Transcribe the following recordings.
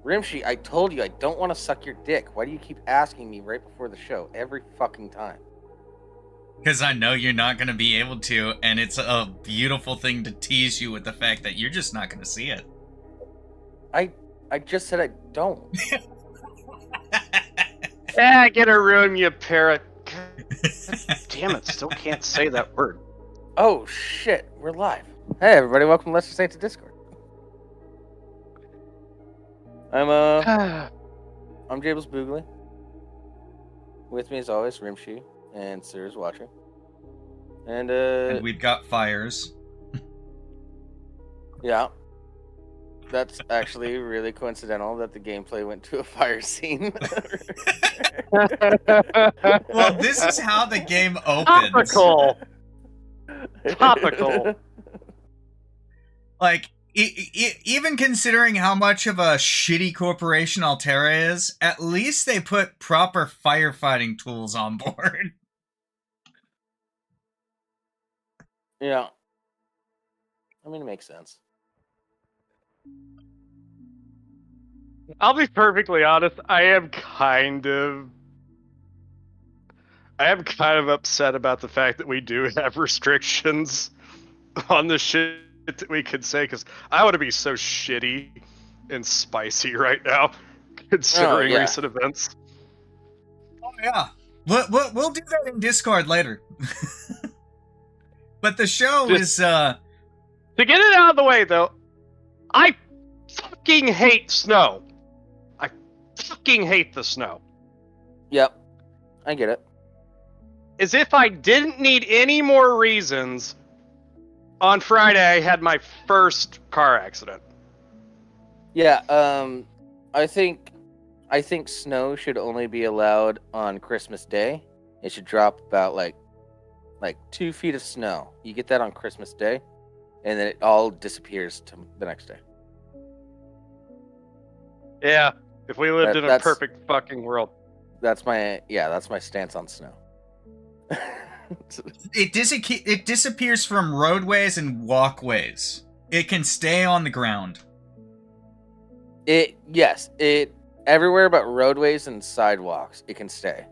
Rimshee, I told you I don't want to suck your dick. Why do you keep asking me right before the show every fucking time? Because I know you're not going to be able to, and it's a beautiful thing to tease you with the fact that you're just not going to see it. I just said I don't. Get a room, you parrot. Damn it, still can't say that word. Oh shit, we're live. Hey everybody, welcome to Let's Just Say to Discord. I'm Jables Boogly. With me as always, Rimshee and Sir's watching. And we've got fires. Yeah. That's actually really coincidental that the gameplay went to a fire scene. Well, this is how the game opens. Topical. Like, even considering how much of a shitty corporation Altera is, at least they put proper firefighting tools on board. Yeah. I mean, it makes sense. I'll be perfectly honest, I am kind of upset about the fact that we do have restrictions on the shit that we could say, because I want to be so shitty and spicy right now, considering recent events. Oh yeah, we'll do that in Discord later. But the show is to get it out of the way, though. I fucking hate snow. I fucking hate the snow. Yep, I get it. As if I didn't need any more reasons. On Friday, I had my first car accident. Yeah, I think snow should only be allowed on Christmas Day. It should drop about like 2 feet of snow. You get that on Christmas Day, and then it all disappears to the next day. Yeah, if we lived in a perfect fucking world. That's my stance on snow. It disappears from roadways and walkways. It can stay on the ground. It everywhere but roadways and sidewalks. It can stay.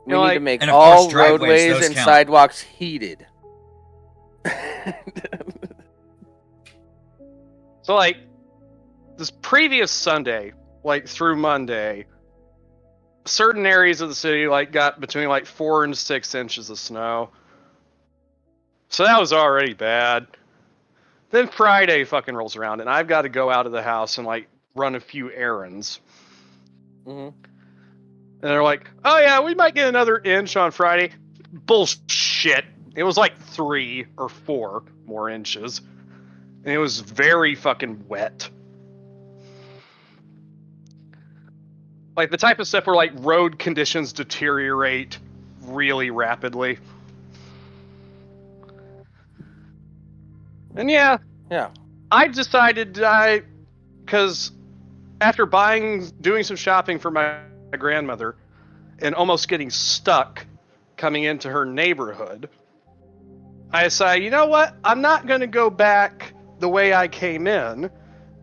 We need to make all roadways and sidewalks heated. So, like, this previous Sunday, like, through Monday, certain areas of the city, like, got between, like, 4 and 6 inches of snow. So that was already bad. Then Friday fucking rolls around, and I've got to go out of the house and, like, run a few errands. Mm-hmm. And they're like, oh yeah, we might get another inch on Friday. Bullshit. It was like 3 or 4 more inches. And it was very fucking wet. Like the type of stuff where like road conditions deteriorate really rapidly. And yeah. I decided because after doing some shopping for my grandmother and almost getting stuck coming into her neighborhood, I decided, you know what? I'm not going to go back the way I came in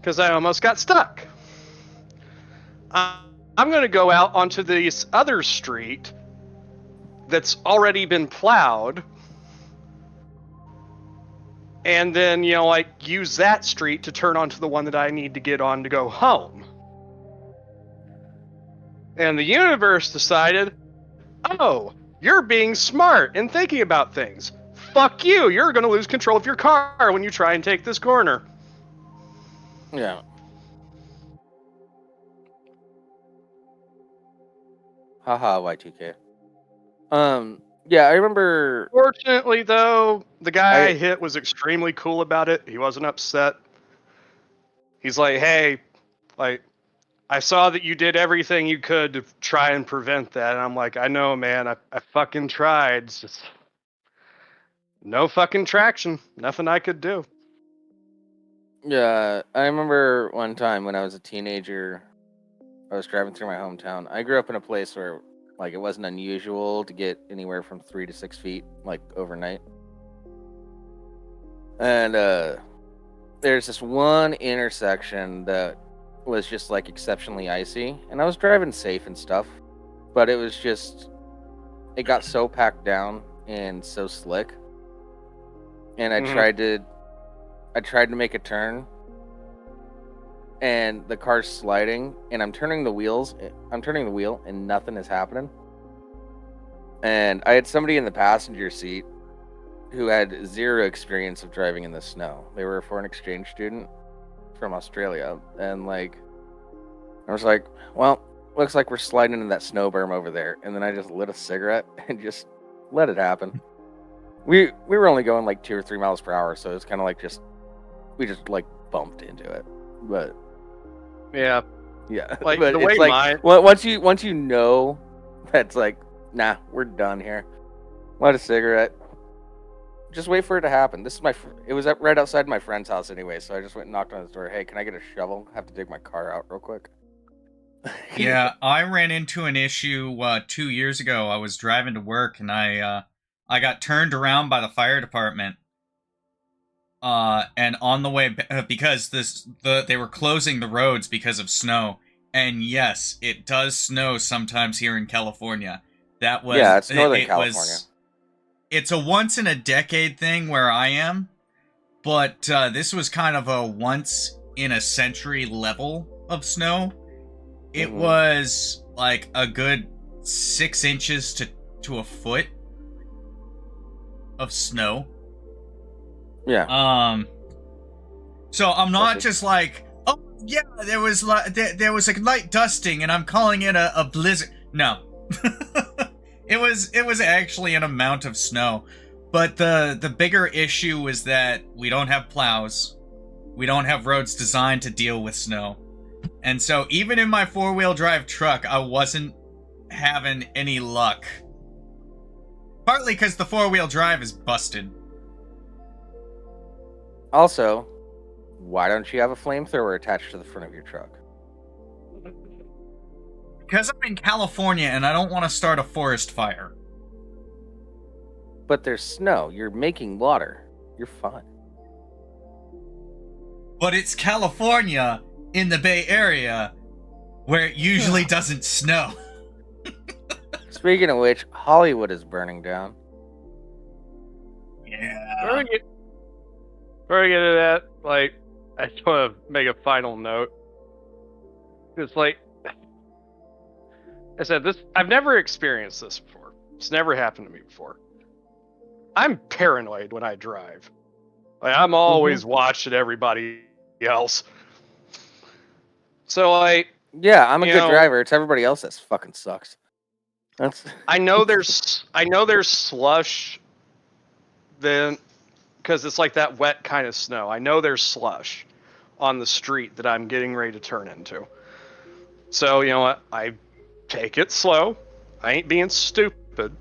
because I almost got stuck. I'm going to go out onto this other street that's already been plowed and then, you know, like use that street to turn onto the one that I need to get on to go home. And the universe decided, oh, you're being smart and thinking about things. Fuck you, you're going to lose control of your car when you try and take this corner. Yeah. Haha, Y2K. Yeah, I remember... Fortunately, though, the guy I hit was extremely cool about it. He wasn't upset. He's like, hey, like, I saw that you did everything you could to try and prevent that. And I'm like, I know, man. I fucking tried. It's just no fucking traction. Nothing I could do. Yeah, I remember one time when I was a teenager, I was driving through my hometown. I grew up in a place where, like, it wasn't unusual to get anywhere from 3 to 6 feet, like, overnight. And there's this one intersection that was just like exceptionally icy, and I was driving safe and stuff, but it was just, it got so packed down and so slick, and I tried to make a turn, and the car's sliding, and I'm turning the wheel, and nothing is happening. And I had somebody in the passenger seat who had zero experience of driving in the snow. They were a foreign exchange student from Australia, and like, I was like, well, looks like we're sliding into that snow berm over there. And then I just lit a cigarette and just let it happen. We were only going like 2 or 3 miles per hour, so it's kind of like we just like bumped into it. But yeah, like but the way it's like, once you know that's like, nah, we're done here. Light a cigarette. Just wait for it to happen. This is it was right outside my friend's house anyway, so I just went and knocked on his door. Hey, can I get a shovel? I have to dig my car out real quick. Yeah, I ran into an issue 2 years ago. I was driving to work, and I got turned around by the fire department. And on the way, because they were closing the roads because of snow. And yes, it does snow sometimes here in California. It's Northern California. It's a once in a decade thing where I am, but this was kind of a once in a century level of snow. It was like a good 6 inches to a foot of snow. Yeah. So I'm not just like, oh yeah, there was a light dusting and I'm calling it a blizzard. No. It was actually an amount of snow. But the bigger issue was that we don't have plows. We don't have roads designed to deal with snow. And so even in my 4-wheel drive truck, I wasn't having any luck. Partly because the 4-wheel drive is busted. Also, why don't you have a flamethrower attached to the front of your truck? Because I'm in California and I don't want to start a forest fire. But there's snow. You're making water. You're fine. But it's California in the Bay Area where it usually doesn't snow. Speaking of which, Hollywood is burning down. Yeah. Before we get to that, like, I just want to make a final note. It's like, I said, I've never experienced this before. It's never happened to me before. I'm paranoid when I drive. Like, I'm always watching everybody else. So, like, yeah, I'm a good driver. It's everybody else that fucking sucks. I know there's slush then, because it's like that wet kind of snow. I know there's slush on the street that I'm getting ready to turn into. So, you know what? I take it slow. I ain't being stupid.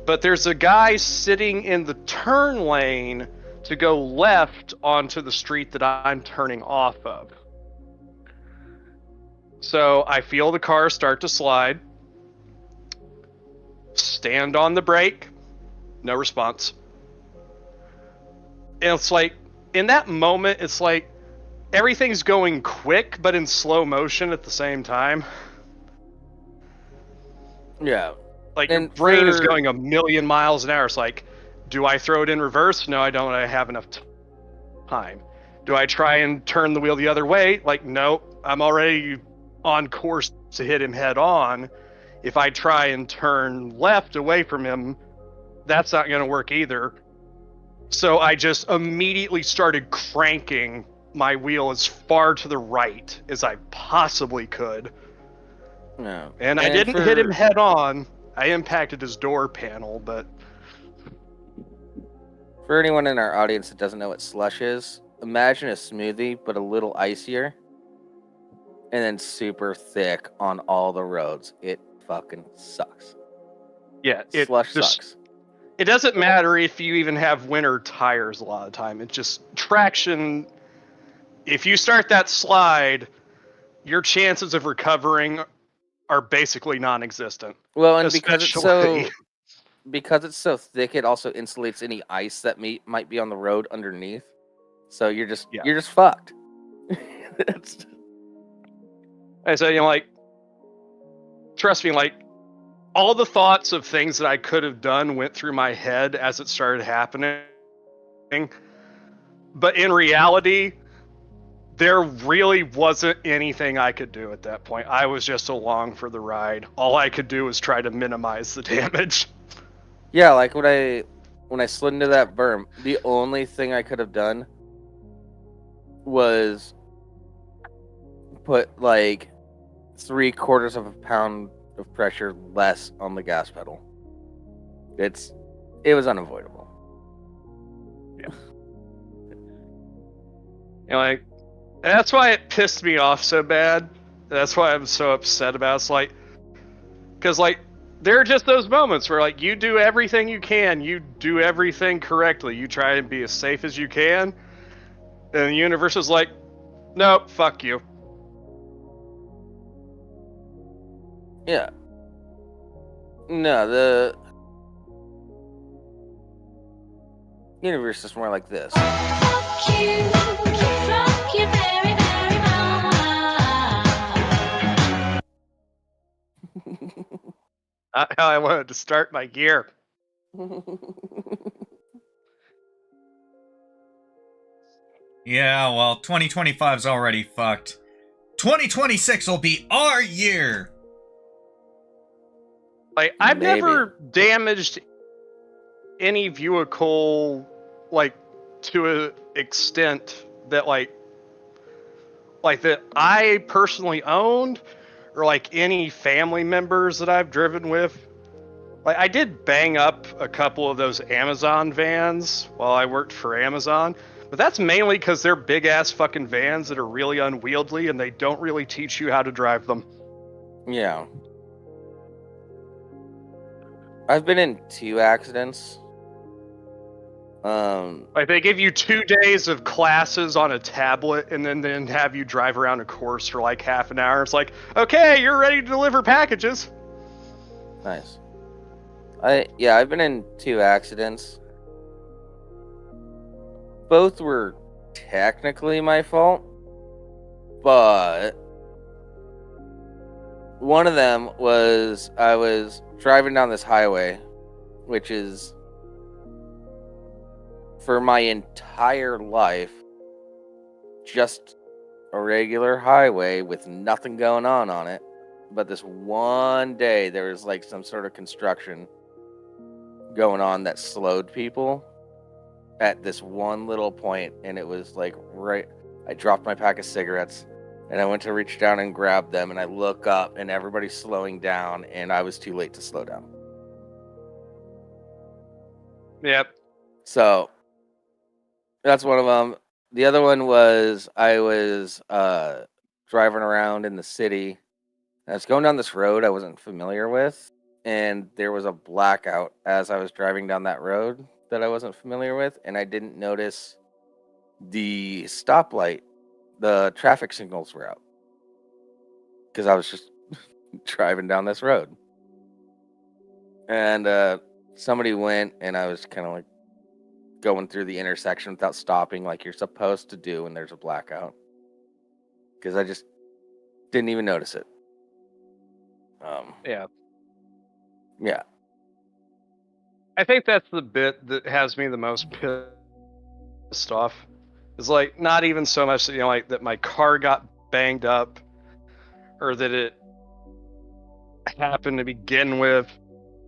But there's a guy sitting in the turn lane to go left onto the street that I'm turning off of. So I feel the car start to slide. Stand on the brake. No response. And it's like, in that moment, it's like everything's going quick, but in slow motion at the same time. Yeah. Like, your brain is going a million miles an hour. It's like, do I throw it in reverse? No, I don't. I have enough time. Do I try and turn the wheel the other way? Like, no, I'm already on course to hit him head on. If I try and turn left away from him, that's not going to work either. So I just immediately started cranking my wheel as far to the right as I possibly could. No. And I didn't hit him head on. I impacted his door panel, but... For anyone in our audience that doesn't know what slush is, imagine a smoothie, but a little icier, and then super thick on all the roads. It fucking sucks. Yeah, slush sucks. It doesn't matter if you even have winter tires a lot of the time. It's just traction. If you start that slide, your chances of recovering are basically non-existent. Well, and because it's so thick, it also insulates any ice that might be on the road underneath. So you're just fucked. And so, like, trust me, like, all the thoughts of things that I could have done went through my head as it started happening. But in reality, there really wasn't anything I could do at that point. I was just along for the ride. All I could do was try to minimize the damage. Yeah, like when I slid into that berm, the only thing I could have done was put like 3/4 of a pound of pressure less on the gas pedal. It was unavoidable. Yeah. Like, that's why it pissed me off so bad. That's why I'm so upset about it. It's like, because like, there are just those moments where like you do everything you can, you do everything correctly, you try and be as safe as you can, and the universe is like, nope, fuck you. Yeah. No, the universe is more like this. Fuck you, fuck you very, very much. Not how I wanted to start my gear. Yeah, well, 2025 is already fucked. 2026 will be our year. Like, I've Maybe. never damaged any vehicle, like, to an extent that, like that I personally owned, or, like, any family members that I've driven with. Like, I did bang up a couple of those Amazon vans while I worked for Amazon, but that's mainly because they're big-ass fucking vans that are really unwieldy, and they don't really teach you how to drive them. Yeah. I've been in 2 accidents. Like, they give you 2 days of classes on a tablet, and then have you drive around a course for like half an hour. It's like, okay, you're ready to deliver packages. Nice. I've been in 2 accidents. Both were technically my fault, but one of them was I was driving down this highway, which is, for my entire life, just a regular highway with nothing going on it. But this one day, there was like some sort of construction going on that slowed people at this one little point, and it was like I dropped my pack of cigarettes, and I went to reach down and grab them, and I look up, and everybody's slowing down, and I was too late to slow down. Yep. So that's one of them. The other one was I was driving around in the city. I was going down this road I wasn't familiar with, and there was a blackout as I was driving down that road that I wasn't familiar with, and I didn't notice the stoplight. The traffic signals were out because I was just driving down this road. And somebody went, and I was kind of like going through the intersection without stopping like you're supposed to do when there's a blackout, because I just didn't even notice it. Yeah. I think that's the bit that has me the most pissed off. It's like, not even so much that, like, that my car got banged up, or that it happened to begin with.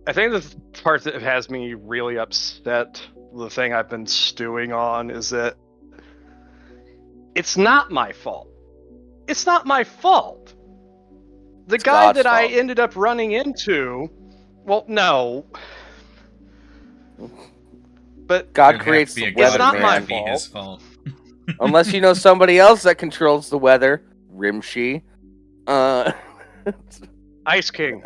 I think the part that has me really upset, the thing I've been stewing on, is that it's not my fault. It's not my fault. The guy God's that I fault. ended up running into, well, no. But God It'd have creates to be the a weather, not god my for it to be man. his fault. Unless you know somebody else that controls the weather, Rimshee. Ice King.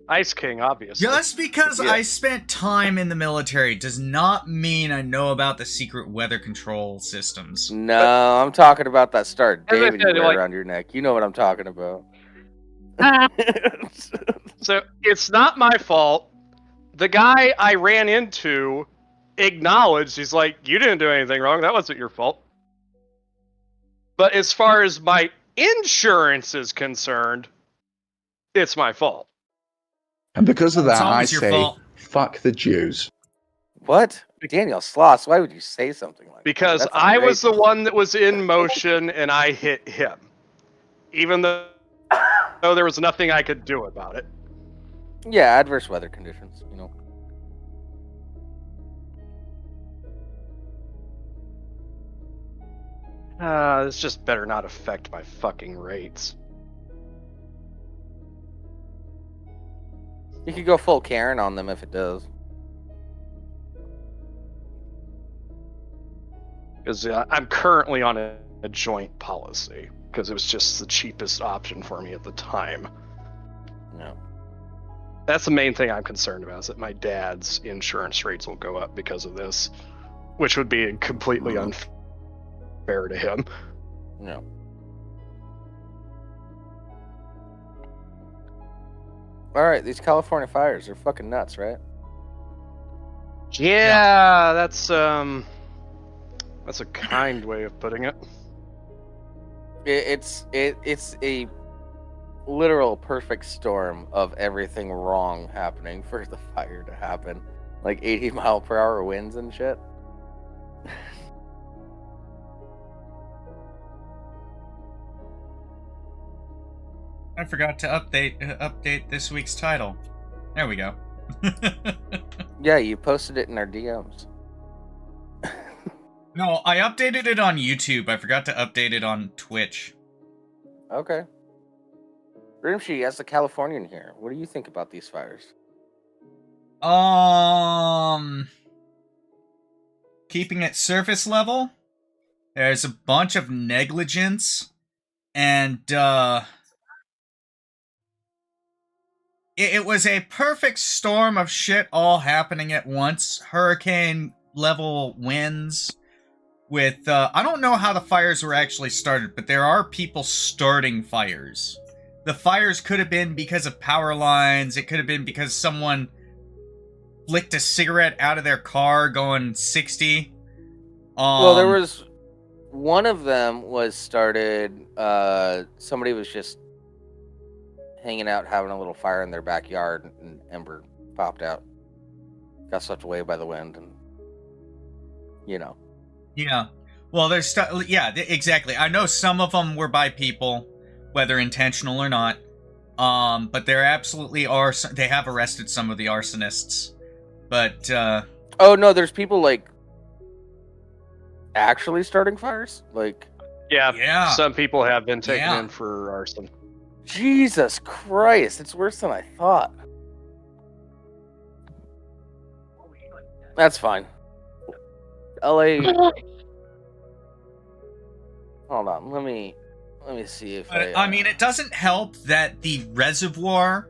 Ice King, obviously. Just because Yeah. I spent time in the military does not mean I know about the secret weather control systems. No, I'm talking about that Star of As I David you said, wear like- around your neck. You know what I'm talking about. So it's not my fault. The guy I ran into acknowledged. He's like, you didn't do anything wrong. That wasn't your fault. But as far as my insurance is concerned, it's my fault. And because of It's that, I always your say, fault. fuck the Jews. What? Daniel Sloss, why would you say something like Because that? That's I was the outrageous. one that was in motion and I hit him. Even though there was nothing I could do about it. Yeah, adverse weather conditions, you know. This just better not affect my fucking rates. You could go full Karen on them if it does. Because I'm currently on a joint policy. Because it was just the cheapest option for me at the time. No. That's the main thing I'm concerned about, is that my dad's insurance rates will go up because of this. Which would be completely unfair to him. No. Alright, these California fires are fucking nuts, right? Yeah, that's a kind way of putting it. It's a literal perfect storm of everything wrong happening for the fire to happen. Like 80-mile-per-hour winds and shit. I forgot to update this week's title. There we go. Yeah, you posted it in our DMs. No, I updated it on YouTube. I forgot to update it on Twitch. Okay. Rimshee, as a Californian here, what do you think about these fires? Keeping it surface level. There's a bunch of negligence, and it was a perfect storm of shit all happening at once. Hurricane level winds with I don't know how the fires were actually started, but there are people starting fires. The fires could have been because of power lines. It could have been because someone flicked a cigarette out of their car going 60. Well, there was one of them was started. Somebody was just hanging out, having a little fire in their backyard, and ember popped out. Got swept away by the wind, and you know. Yeah. Well, there's stuff. Yeah, exactly. I know some of them were by people, whether intentional or not. But there absolutely are. They have arrested some of the arsonists. But oh no, there's people like actually starting fires. Like, Yeah. Some people have been taken in for arson. Jesus Christ, it's worse than I thought. That's fine. LA. Hold on, let me see if I mean, it doesn't help that the reservoir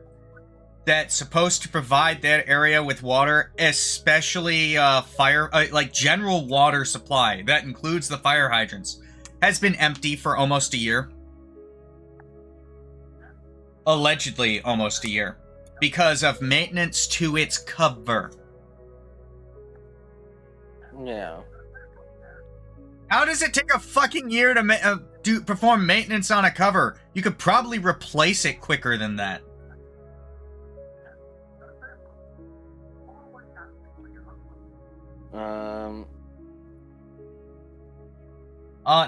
that's supposed to provide that area with water, especially fire, like general water supply, that includes the fire hydrants, has been empty for almost a year. Allegedly almost a year. Because of maintenance to its cover. Yeah. How does it take a fucking year to perform maintenance on a cover? You could probably replace it quicker than that.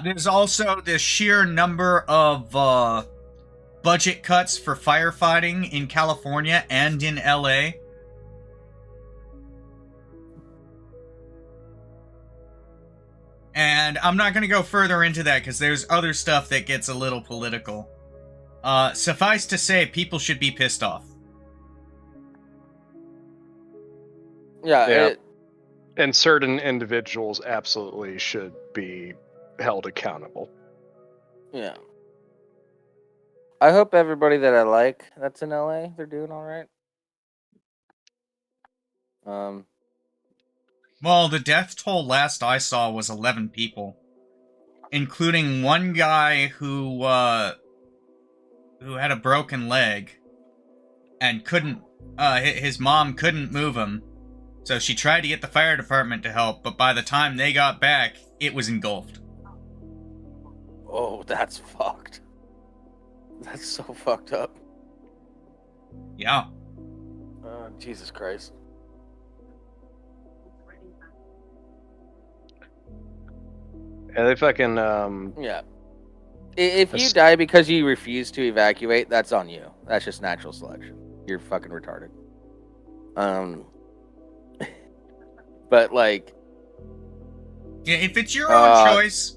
There's also the sheer number of budget cuts for firefighting in California and in LA. And I'm not going to go further into that because there's other stuff that gets a little political. Suffice to say, people should be pissed off. Yeah. And certain individuals absolutely should be held accountable. Yeah. I hope everybody that I like that's in LA, they're doing all right. Well, the death toll last I saw was 11 people, including one guy who had a broken leg and couldn't. His mom couldn't move him, So she tried to get the fire department to help, but by the time they got back, it was engulfed. Oh, that's fucked. That's so fucked up. Yeah. Jesus Christ. Yeah, they fucking Yeah. If you die because you refuse to evacuate, that's on you. That's just natural selection. You're fucking retarded. But like, Yeah, if it's your own choice,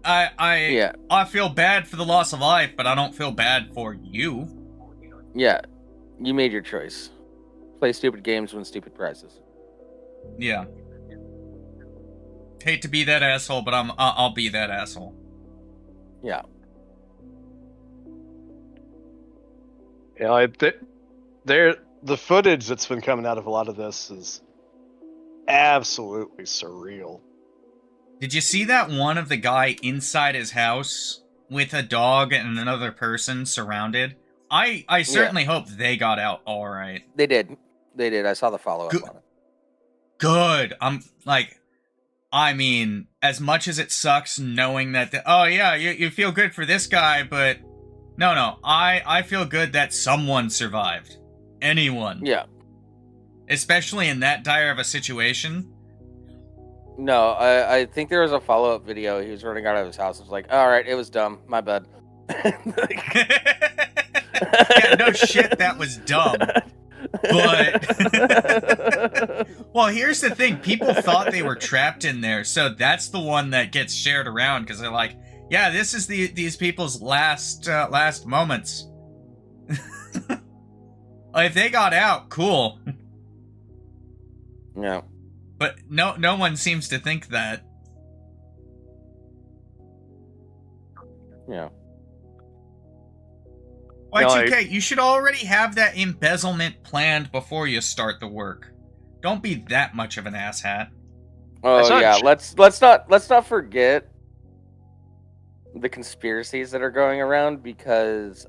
yeah, I feel bad for the loss of life, but I don't feel bad for you. yeah, you made your choice. Play stupid games, win stupid prizes. Yeah. Hate to be that asshole, but I'll be that asshole. Yeah. Yeah, the footage that's been coming out of a lot of this is absolutely surreal. Did you see that one of the guy inside his house with a dog and another person surrounded? I certainly hope they got out all right. They did. They did. I saw the follow-up on it. Good. I mean, as much as it sucks knowing that, oh yeah, you feel good for this guy, but no, I feel good that someone survived. Anyone. Yeah. Especially in that dire of a situation. No, I think there was a follow-up video. He was running out of his house. It was like, all right, it was dumb. My bad. Yeah, no shit, that was dumb. But well, here's the thing: people thought they were trapped in there, so that's the one that gets shared around because they're like, "Yeah, this is these people's last moments." If they got out, cool. Yeah. But no one seems to think that. Yeah. Y2K, you should already have that embezzlement planned before you start the work. Don't be that much of an asshat. Oh yeah, let's not forget the conspiracies that are going around because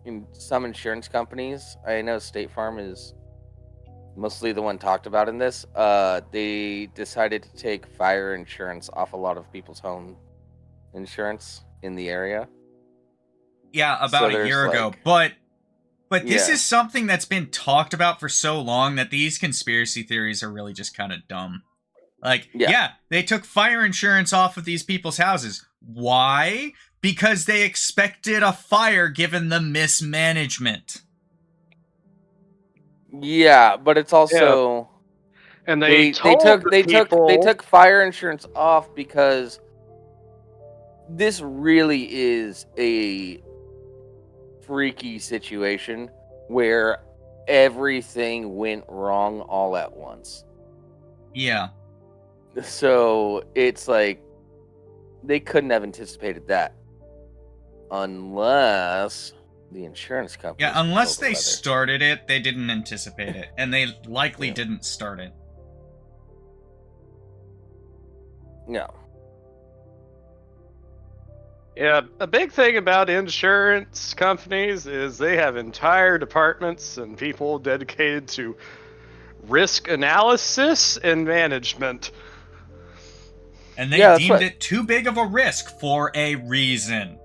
in some insurance companies, I know State Farm is mostly the one talked about in this. They decided to take fire insurance off a lot of people's home insurance in the area. Yeah, about a year ago. But this is something that's been talked about for so long that these conspiracy theories are really just kind of dumb. Like, yeah, they took fire insurance off of these people's houses. Why? Because they expected a fire given the mismanagement. Yeah, but it's also and they took fire insurance off because this really is a freaky situation where everything went wrong all at once. Yeah. So it's like they couldn't have anticipated that unless the insurance company. Yeah, unless they started it, they didn't anticipate it, and they likely didn't start it. No. Yeah, a big thing about insurance companies is they have entire departments and people dedicated to risk analysis and management. And they deemed it too big of a risk for a reason.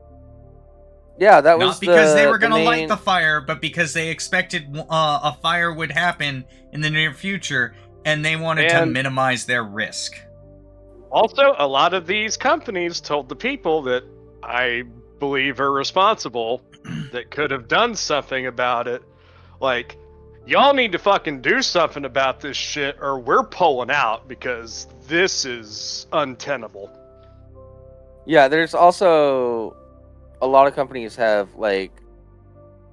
Yeah, that was not because they were going to light the fire, but because they expected a fire would happen in the near future, and they wanted to minimize their risk. Also, a lot of these companies told the people that I believe are responsible that could have done something about it. Like, y'all need to fucking do something about this shit or we're pulling out because this is untenable. Yeah, there's also a lot of companies have like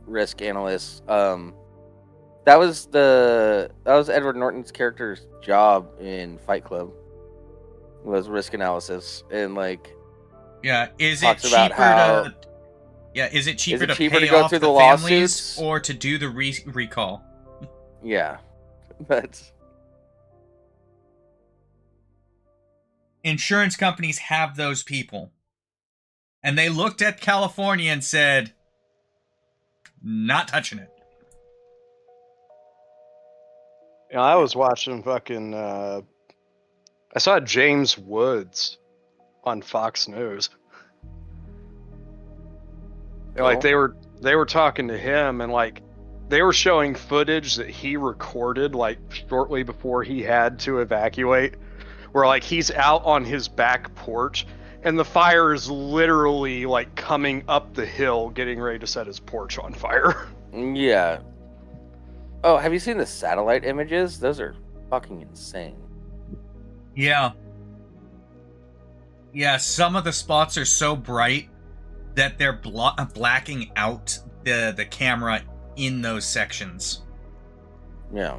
risk analysts. That was Edward Norton's character's job in Fight Club. Was risk analysis and like is it cheaper to pay to go off through the the families lawsuits or to do the recall? Yeah, that's insurance companies have those people, and they looked at California and said, "Not touching it." You know, I was watching fucking. I saw James Woods on Fox News. And, like Cool. they were talking to him, and like they were showing footage that he recorded like shortly before he had to evacuate, where like he's out on his back porch, and the fire is literally like coming up the hill, getting ready to set his porch on fire. Yeah. Oh, have you seen the satellite images? Those are fucking insane. Yeah. Yeah, some of the spots are so bright that they're blacking out the camera in those sections. Yeah.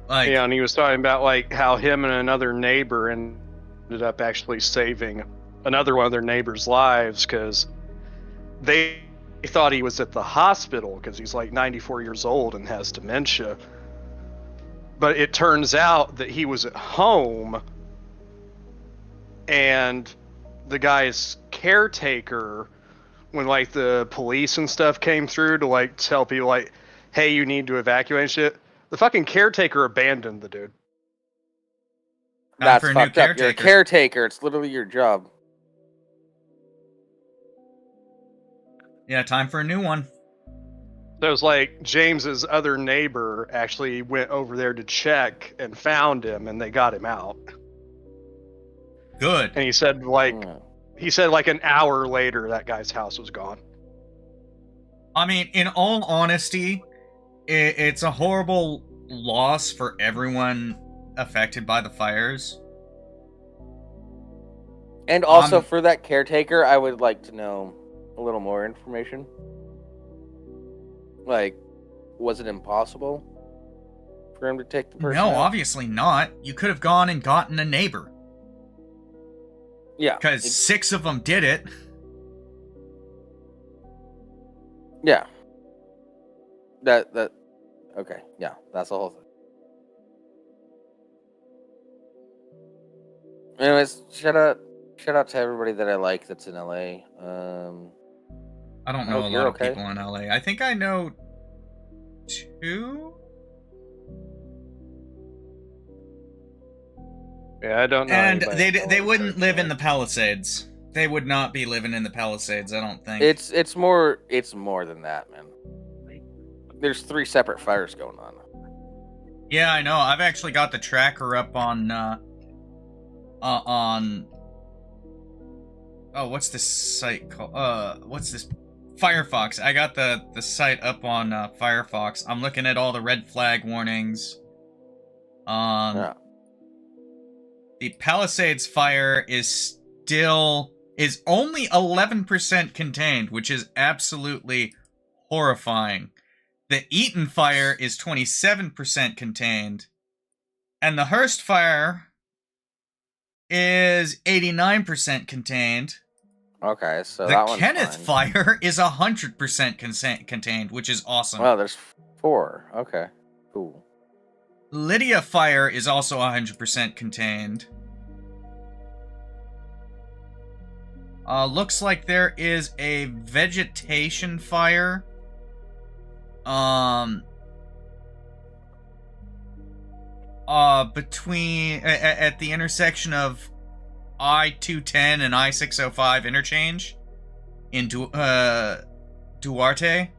Like, Yeah, and he was talking about like how him and another neighbor ended up actually saving another one of their neighbors' lives because they thought he was at the hospital because he's like 94 years old and has dementia. But it turns out that he was at home, and the guy's caretaker, when like the police and stuff came through to like tell people like, hey, you need to evacuate and shit, the fucking caretaker abandoned the dude. Time That's for a new fucked up. You're a caretaker. caretaker. It's literally your job. yeah, time for a new one. So it was like James's other neighbor actually went over there to check and found him, and they got him out. Good. And he said like Yeah. an hour later that guy's house was gone. I mean, in all honesty, it's a horrible loss for everyone affected by the fires. And also for that caretaker, I would like to know a little more information. Like, was it impossible for him to take the person No, out? obviously not. You could have gone and gotten a neighbor. Yeah. Because 6 of them did it. Yeah. That okay, yeah, that's the whole thing. Anyways, shout out to everybody that I like that's in LA. I don't I know hope a you're lot of okay. people in LA. I think I know 2? Yeah, I don't know. And anybody in they LA wouldn't live in the personally. Palisades. They would not be living in the Palisades, I don't think. It's more than that, man. There's 3 separate fires going on. Yeah, I know. I've actually got the tracker up on oh, what's this site called? What's this? Firefox. I got the site up on Firefox. I'm looking at all the red flag warnings. Yeah. The Palisades fire is only 11% contained, which is absolutely horrifying. The Eaton fire is 27% contained, and the Hearst fire is 89% contained. Okay, so The that one's Kenneth fine. fire is 100% contained, which is awesome. Wow, there's 4. Okay, cool. Lydia fire is also 100% contained. Looks like there is a vegetation fire. Between at the intersection of I-210 and I-605 interchange in Duarte,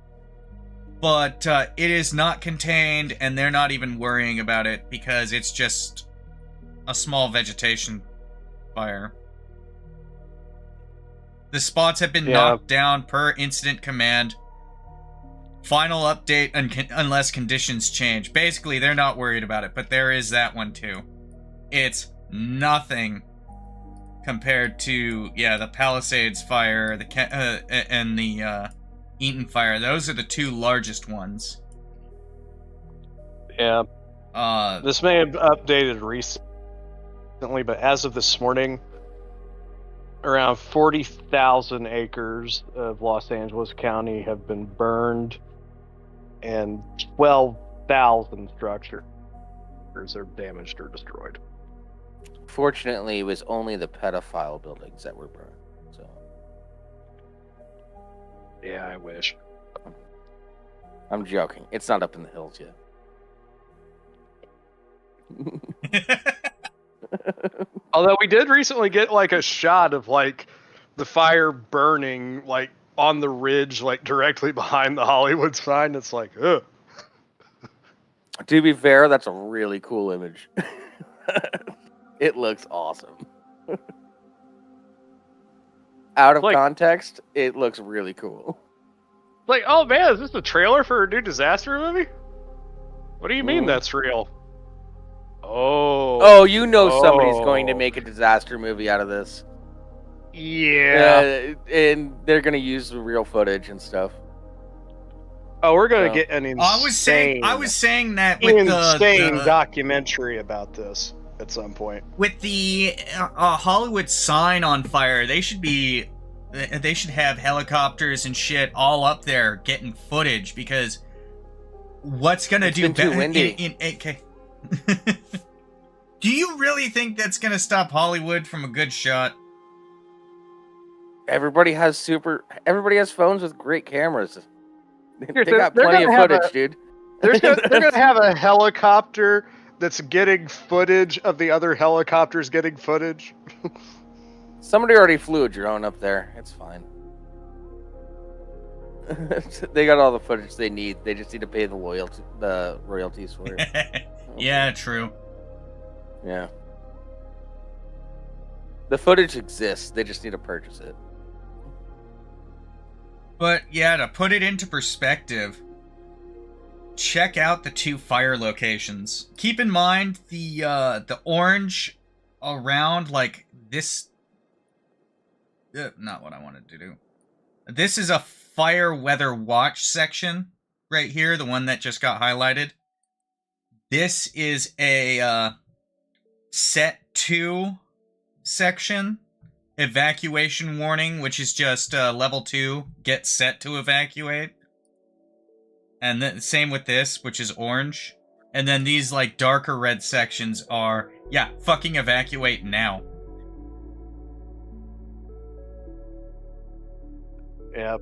but it is not contained, and they're not even worrying about it because it's just a small vegetation fire. The spots have been knocked down per incident command. Final update unless conditions change. Basically, they're not worried about it, but there is that one too. It's nothing compared to, the Palisades fire, and the Eaton fire. Those are the 2 largest ones. Yeah. This may have updated recently, but as of this morning, around 40,000 acres of Los Angeles County have been burned, and 12,000 structures are damaged or destroyed. Fortunately, it was only the pedophile buildings that were burned. So Yeah, I wish. I'm joking. It's not up in the hills yet. Although we did recently get like a shot of like the fire burning like on the ridge, like directly behind the Hollywood sign. It's like, ugh. To be fair, that's a really cool image. It looks awesome. Out of Like- context, it looks really cool. Like, oh man, is this a trailer for a new disaster movie? What do you mean that's real? Oh, you know somebody's going to make a disaster movie out of this. Yeah. And they're going to use the real footage and stuff. Oh, we're gonna So- get an insane, I was saying that with insane the documentary about this at some point. with the Hollywood sign on fire. They should have helicopters and shit all up there getting footage, because what's gonna It's do been too better windy. in 8K? Do you really think that's gonna stop Hollywood from a good shot? Everybody has phones with great cameras. Here, They got they're plenty of gonna have footage, dude. They're gonna have a helicopter that's getting footage of the other helicopters getting footage. Somebody already flew a drone up there. It's fine. They got all the footage they need. They just need to pay the royalties for it. Yeah, true. Yeah. The footage exists. They just need to purchase it. But yeah, to put it into perspective, check out the 2 fire locations. Keep in mind the orange around like this. Not what I wanted to do. This is a fire weather watch section right here, the one that just got highlighted. This is a set 2 section. Evacuation warning, which is just level 2, get set to evacuate. And then same with this, which is orange. And then these like darker red sections are, yeah, fucking evacuate now. Yep.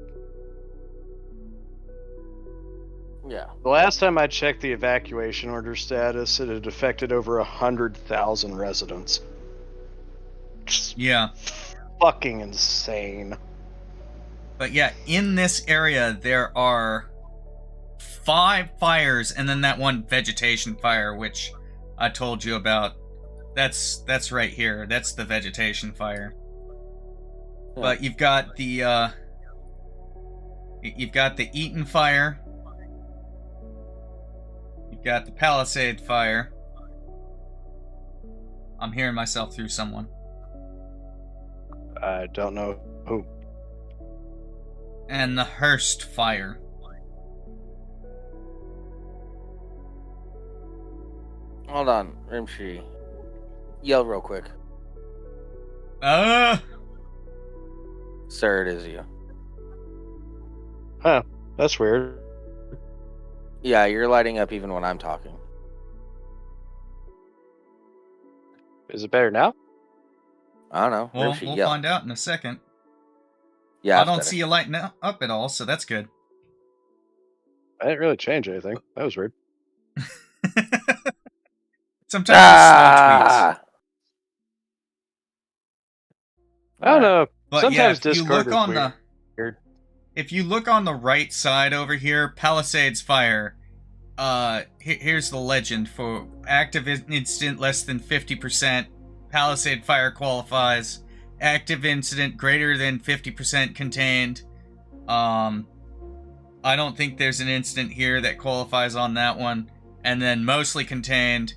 Yeah. The last time I checked the evacuation order status, it had affected over 100,000 residents. Just Yeah. fucking insane. But yeah, in this area, there are 5 fires, and then that one vegetation fire, which I told you about. That's right here. That's the vegetation fire. Yeah. But you've got the Eaton fire. You've got the Palisade fire. I'm hearing myself through someone. I don't know who. And the Hearst fire. Hold on, Rimshee. Yell real quick. Sir, it is you. Huh. That's weird. Yeah, you're lighting up even when I'm talking. Is it better now? I don't know. Well, Rimshee, we'll yell. find out in a second. Yeah, I it's don't better. see you lighting up at all, so that's good. I didn't really change anything. That was weird. Sometimes it's slow tweets. Ah! I don't know. But Sometimes yeah, if you Discord look is on weird. if you look on the right side over here, Palisades fire. Here's the legend for active incident less than 50%. Palisade fire qualifies. Active incident greater than 50% contained. I don't think there's an incident here that qualifies on that one. And then mostly contained,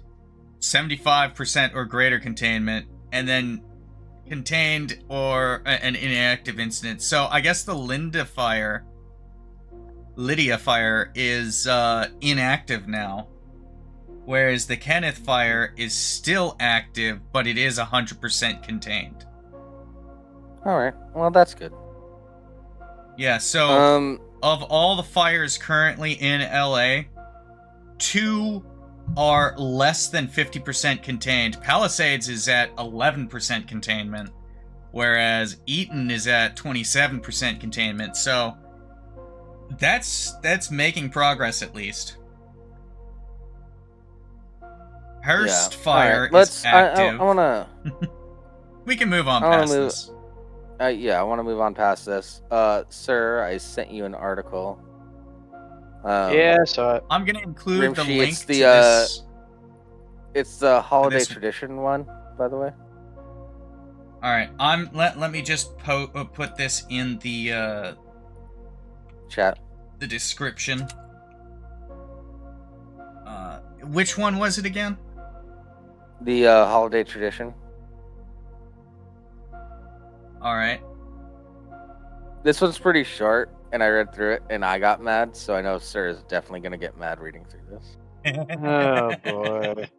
75% or greater containment, and then contained or an inactive incident. So I guess the Lydia fire is inactive now, whereas the Kenneth fire is still active, but it is 100% contained. All right. Well, that's good. Yeah, so Oh. of all the fires currently in LA, 2 are less than 50% contained. Palisades is at 11% containment, whereas Eaton is at 27% containment. So That's making progress at least. Hurst fire Alright, is active. I wanna. We can move on I wanna past move- this. I want to move on past this. Sir, I sent you an article. Yeah, I saw it. I'm gonna include the Rimshee, link it's to the, this. It's the holiday This- tradition one, by the way. All right, let me just put this in the Chat. description. Which one was it again? The holiday tradition. All right. This one's pretty short, and I read through it, and I got mad, so I know Sir is definitely gonna get mad reading through this. Oh boy.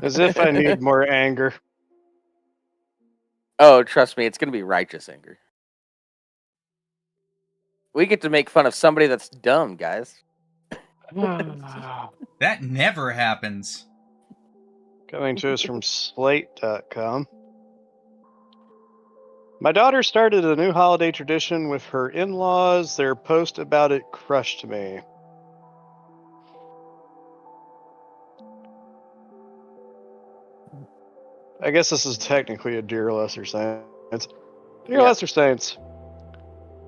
As if I need more anger. Oh, trust me, it's gonna be righteous anger. We get to make fun of somebody that's dumb, guys. That never happens. Coming to us from Slate.com. My daughter started a new holiday tradition with her in-laws. Their post about it crushed me. I guess this is technically a Dear Lesser Saints. Dear Yeah. Lesser Saints,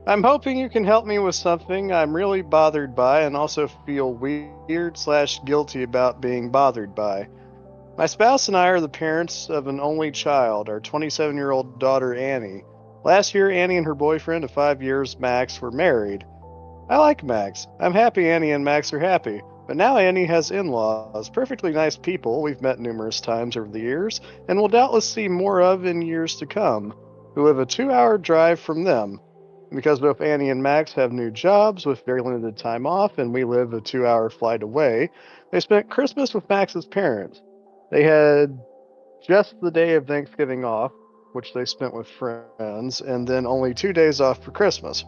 I'm hoping you can help me with something I'm really bothered by and also feel weird/guilty about being bothered by. My spouse and I are the parents of an only child, our 27-year-old daughter Annie. Last year, Annie and her boyfriend of 5 years, Max, were married. I like Max. I'm happy Annie and Max are happy. But now Annie has in-laws, perfectly nice people we've met numerous times over the years, and will doubtless see more of in years to come, who live a 2-hour drive from them. And because both Annie and Max have new jobs with very limited time off, and we live a 2-hour flight away, they spent Christmas with Max's parents. They had just the day of Thanksgiving off, which they spent with friends, and then only 2 days off for Christmas.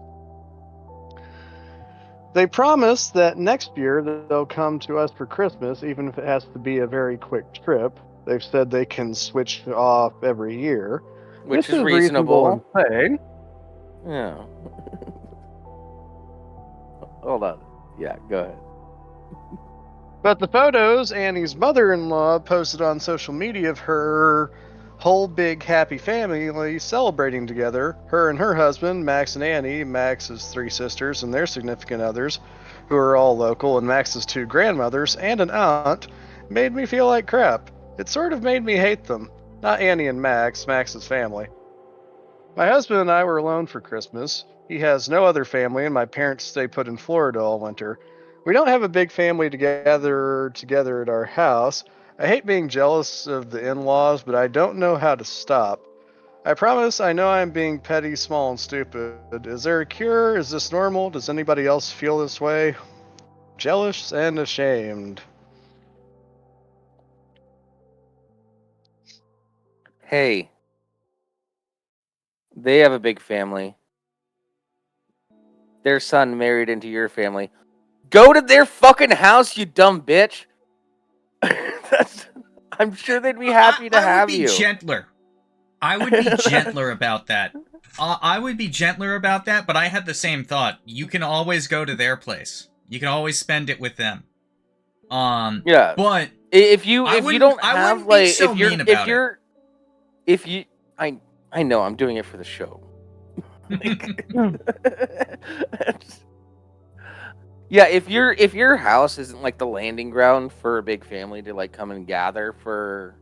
They promised that next year they'll come to us for Christmas, even if it has to be a very quick trip. They've said they can switch off every year. Which This is reasonable. and sane. Yeah. Hold on. Yeah, go ahead. But the photos Annie's mother-in-law posted on social media of her whole big happy family celebrating together, her and her husband, Max and Annie, Max's 3 sisters and their significant others, who are all local, and Max's 2 grandmothers and an aunt, made me feel like crap. It sort of made me hate them. Not Annie and Max, Max's family. My husband and I were alone for Christmas. He has no other family, and my parents stay put in Florida all winter. We don't have a big family together at our house. I hate being jealous of the in-laws, but I don't know how to stop. I promise I know I'm being petty, small, and stupid. Is there a cure? Is this normal? Does anybody else feel this way? Jealous and ashamed. Hey. They have a big family. Their son married into your family. Go to their fucking house, you dumb bitch. I'm sure they'd be happy to have you. I would be gentler. I would be gentler about that. I would be gentler about that, but I had the same thought. You can always go to their place. You can always spend it with them. Yeah. But if you don't I have wouldn't like be so mean about it. I know I'm doing it for the show. Yeah, if your house isn't like the landing ground for a big family to like come and gather for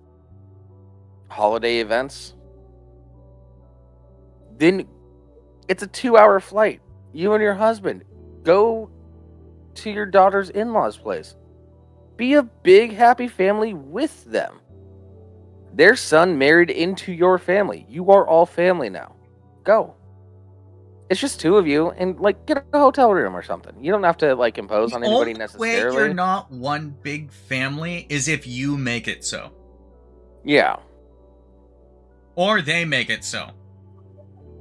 holiday events, then it's a 2-hour flight. You and your husband go to your daughter's in-laws' place. Be a big happy family with them. Their son married into your family. You are all family now. Go. It's just 2 of you, and like get a hotel room or something. You don't have to like impose on anybody necessarily. The only way you're not one big family is if you make it so. Yeah. Or they make it so.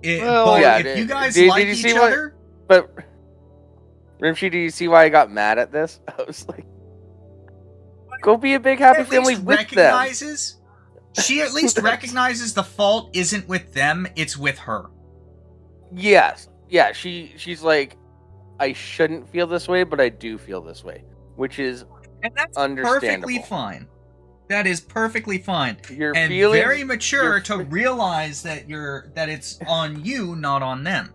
Well, but if you guys like you each see other... But Rimshee, do you see why I got mad at this? I was like, go be a big happy family with them. She at least recognizes the fault isn't with them, it's with her. Yes. Yeah, she's like, I shouldn't feel this way, but I do feel this way, which is And that's understandable. perfectly fine. That is perfectly fine. Your And feelings, very mature your to realize that it's on you, not on them.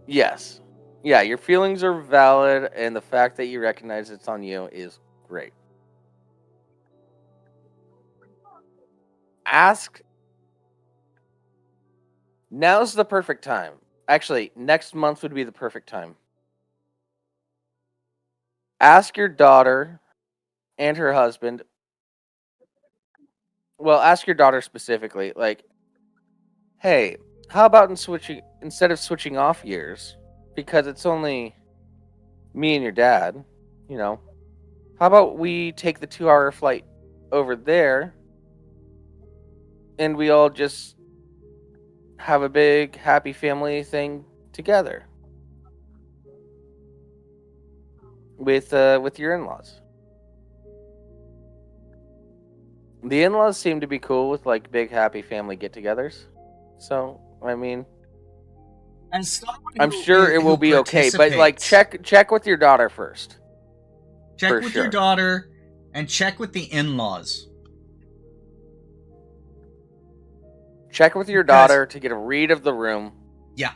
Yes. Yeah, your feelings are valid, and the fact that you recognize it's on you is great. Ask. Now's the perfect time. Actually, next month would be the perfect time. Ask your daughter and her husband. Well, ask your daughter specifically, like, hey, how about instead of switching off years, because it's only me and your dad, you know, how about we take the 2-hour flight over there and we all just have a big happy family thing together with your in-laws. The in-laws seem to be cool with like big happy family get-togethers. So, I mean, As someone I'm who- sure it who will be okay, but like participates- check with your daughter first. check for with your sure. daughter and check with the in-laws. Check with your Because- daughter to get a read of the room. Yeah.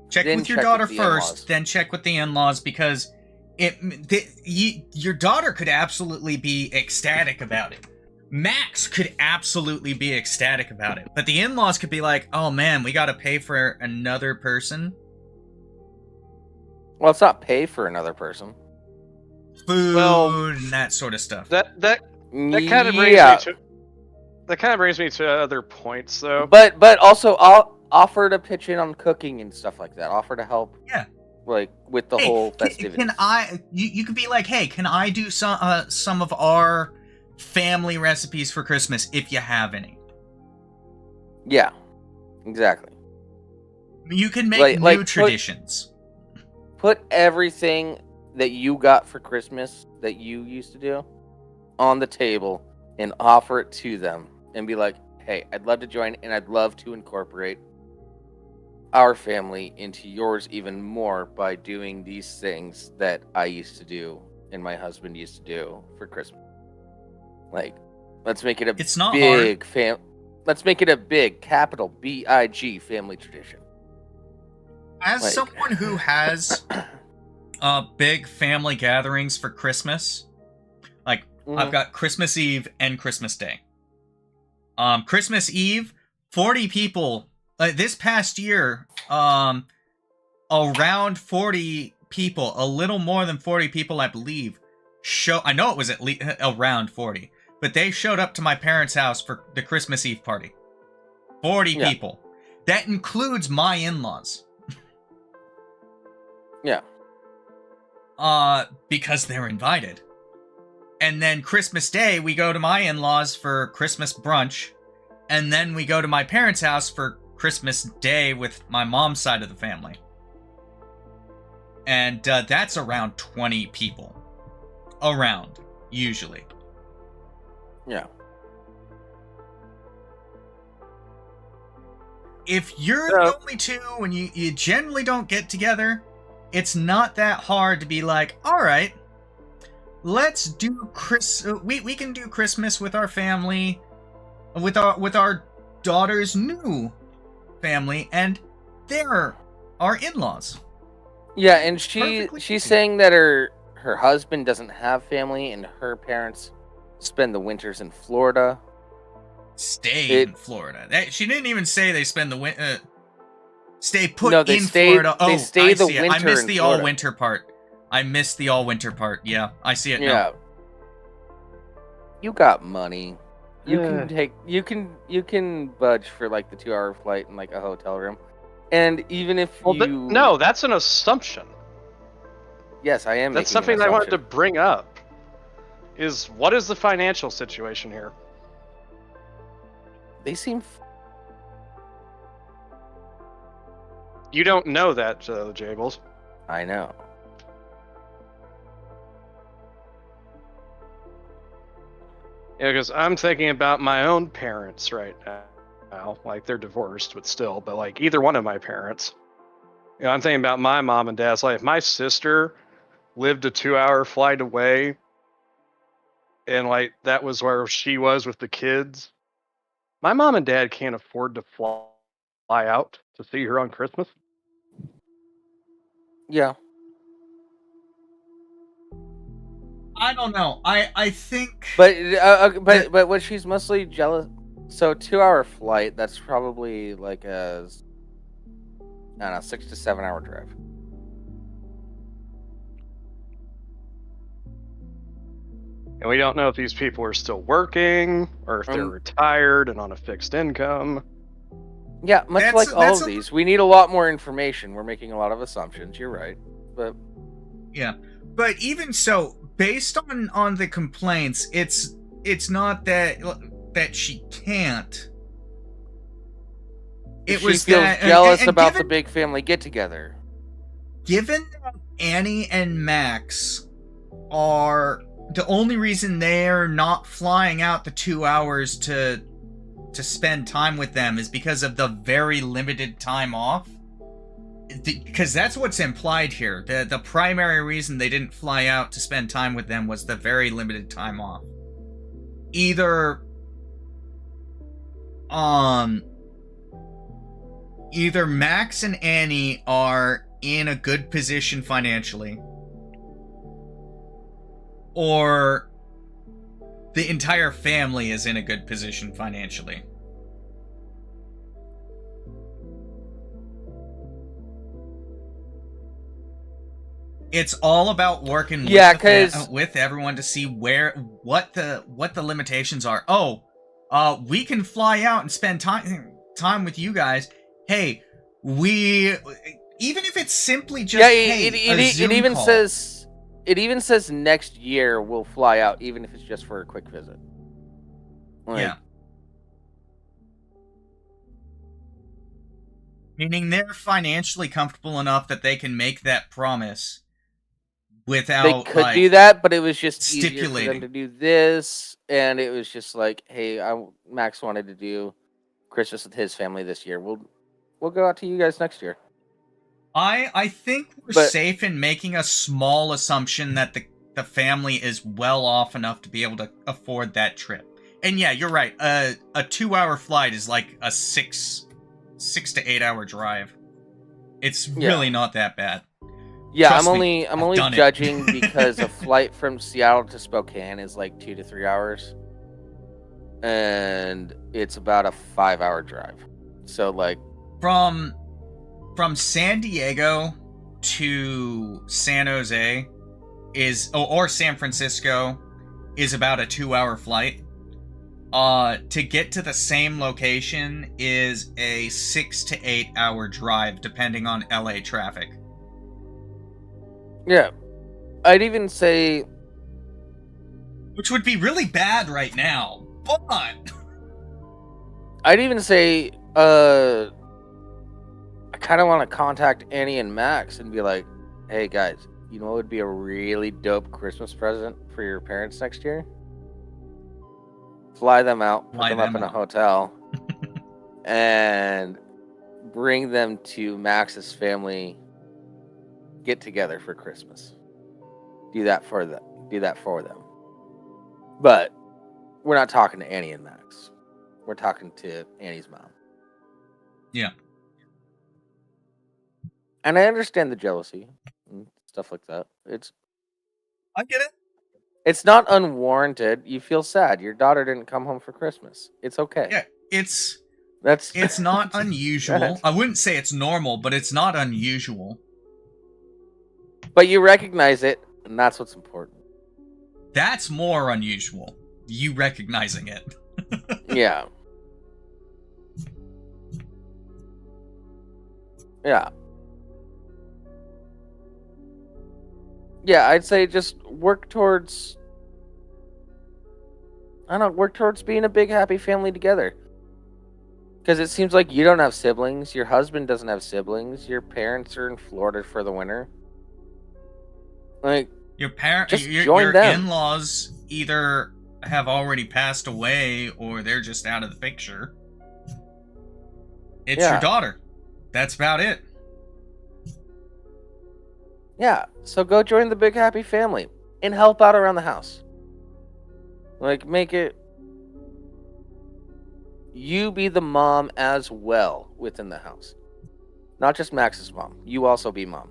Check Then with your check daughter with the first, in-laws. then check with the in-laws, because your daughter could absolutely be ecstatic about it. Max could absolutely be ecstatic about it, but the in-laws could be like, "Oh man, we got to pay for another person, Well, it's not pay for another person. food, Well, and that sort of stuff." That kind of brings Yeah, me to other points, though. but also I'll offer to pitch in on cooking and stuff like that. Offer to help. Yeah. Like with the Hey, whole can festivities. you could be like, "Hey, can I do some of our family recipes for Christmas if you have any?" Yeah, exactly. You can make new traditions. Put everything that you got for Christmas that you used to do on the table and offer it to them and be like, hey, I'd love to join and I'd love to incorporate our family into yours even more by doing these things that I used to do and my husband used to do for Christmas. Like, let's make it a It's not big let's make it a big capital BIG family tradition. As Like- someone who has big family gatherings for Christmas, like I've got Christmas Eve and Christmas Day. Christmas Eve, 40 people. This past year, around 40 people, a little more than 40 people, I believe, I know it was at least around 40, but they showed up to my parents' house for the Christmas Eve party. 40 people. That includes my in-laws. Yeah. Because they're invited. And then Christmas Day, we go to my in-laws for Christmas brunch, and then we go to my parents' house for Christmas Day with my mom's side of the family. And that's around 20 people. Around, usually. Yeah. If you're the only two and you generally don't get together, it's not that hard to be like, all right, let's do we can do Christmas with our family, with our daughter's new family, and they're our in-laws. Yeah, and Perfectly she's fine. saying that her husband doesn't have family and her parents spend the winters in Florida. Stay in Florida. She didn't even say they spend the winter. Stay put No, they in stay- Florida. they Oh, stay I the see it. I winter missed in the Florida. all-winter part. Yeah, I see it now. Yeah. You got money. You can budge for like the 2-hour flight in like a hotel room. And even if No, that's an assumption. Yes, I am. That's making something an I wanted to assumption. bring up. Is what is the financial situation here? They seem. You don't know that, Jables. I know. Yeah, because I'm thinking about my own parents right now. Like, they're divorced, but still. But, like, either one of my parents. You know, I'm thinking about my mom and dad's life. My sister lived a 2-hour flight away, and like that was where she was with the kids. My mom and dad can't afford to fly out to see her on Christmas. Yeah. I don't know. I think. But what she's mostly jealous. So 2-hour flight. That's probably like a, I don't know, 6 to 7 hour drive. And we don't know if these people are still working or if they're retired and on a fixed income. Yeah, much That's- like all that's of a- these, we need a lot more information. We're making a lot of assumptions. You're right, but Yeah, but even so, based on the complaints, it's not that she can't. It she was feels that jealous and about the given, big family get together. given that Annie and Max are the only reason they're not flying out the 2 hours to spend time with them is because of the very limited time off. Because that's what's implied here. The primary reason they didn't fly out to spend time with them was the very limited time off. Either Max and Annie are in a good position financially, or the entire family is in a good position financially. It's all about working with everyone to see what the limitations are. We can fly out and spend time with you guys. Hey, even if it's simply just it even call. says next year we'll fly out, even if it's just for a quick visit. Yeah. Meaning they're financially comfortable enough that they can make that promise without. They could do that, but it was just easier for stipulating them to do this, and it was just like, hey, Max wanted to do Christmas with his family this year. We'll go out to you guys next year. I think we're safe in making a small assumption that the family is well off enough to be able to afford that trip. And yeah, you're right. A 2-hour flight is like a 6 to 8 hour drive. It's really not that bad. Yeah, Trust I'm me, only I've done judging it. because a flight from Seattle to Spokane is like 2 to 3 hours, and it's about a 5-hour drive. So like from San Diego to San Jose or San Francisco is about a 2-hour flight. To get to the same location is a 6 to 8 hour drive, depending on LA traffic. Yeah, I'd even say, which would be really bad right now, but I'd even say, I kind of want to contact Annie and Max and be like, hey guys, you know what would be a really dope Christmas present for your parents next year? Fly them out, put them up in a hotel, and bring them to Max's family get together for Christmas. Do that for them. But we're not talking to Annie and Max. We're talking to Annie's mom. Yeah. And I understand the jealousy and stuff like that. I get it. It's not unwarranted. You feel sad. Your daughter didn't come home for Christmas. It's okay. Yeah, it's It's not unusual. I wouldn't say it's normal, but it's not unusual. But you recognize it, and that's what's important. That's more unusual. You recognizing it. Yeah. Yeah. Yeah, I'd say just work towards being a big happy family together. Because it seems like you don't have siblings, your husband doesn't have siblings, your parents are in Florida for the winter. Like, your in-laws either have already passed away or they're just out of the picture. It's your daughter. That's about it. Yeah, so go join the big happy family and help out around the house. Like, make it you be the mom as well within the house. Not just Max's mom. You also be mom.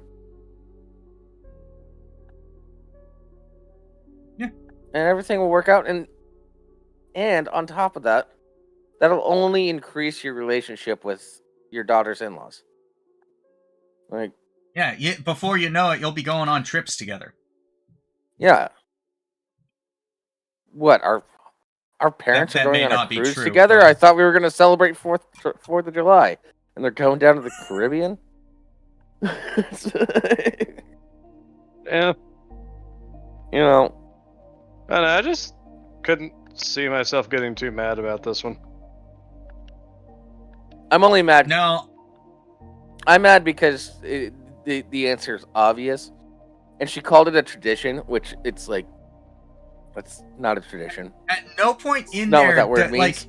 Yeah. And everything will work out, and on top of that, that'll only increase your relationship with your daughter's in-laws. Like, Yeah, before you know it, you'll be going on trips together. yeah. What, our parents That are going may on a not be cruise true, together? but- I thought we were going to celebrate 4th of July, and they're going down to the Caribbean? Yeah. You know, And I just couldn't see myself getting too mad about this one. I'm only mad. No, I'm mad because the answer is obvious, and she called it a tradition, which it's like, that's not a tradition. at no point in Not there what that word that, means.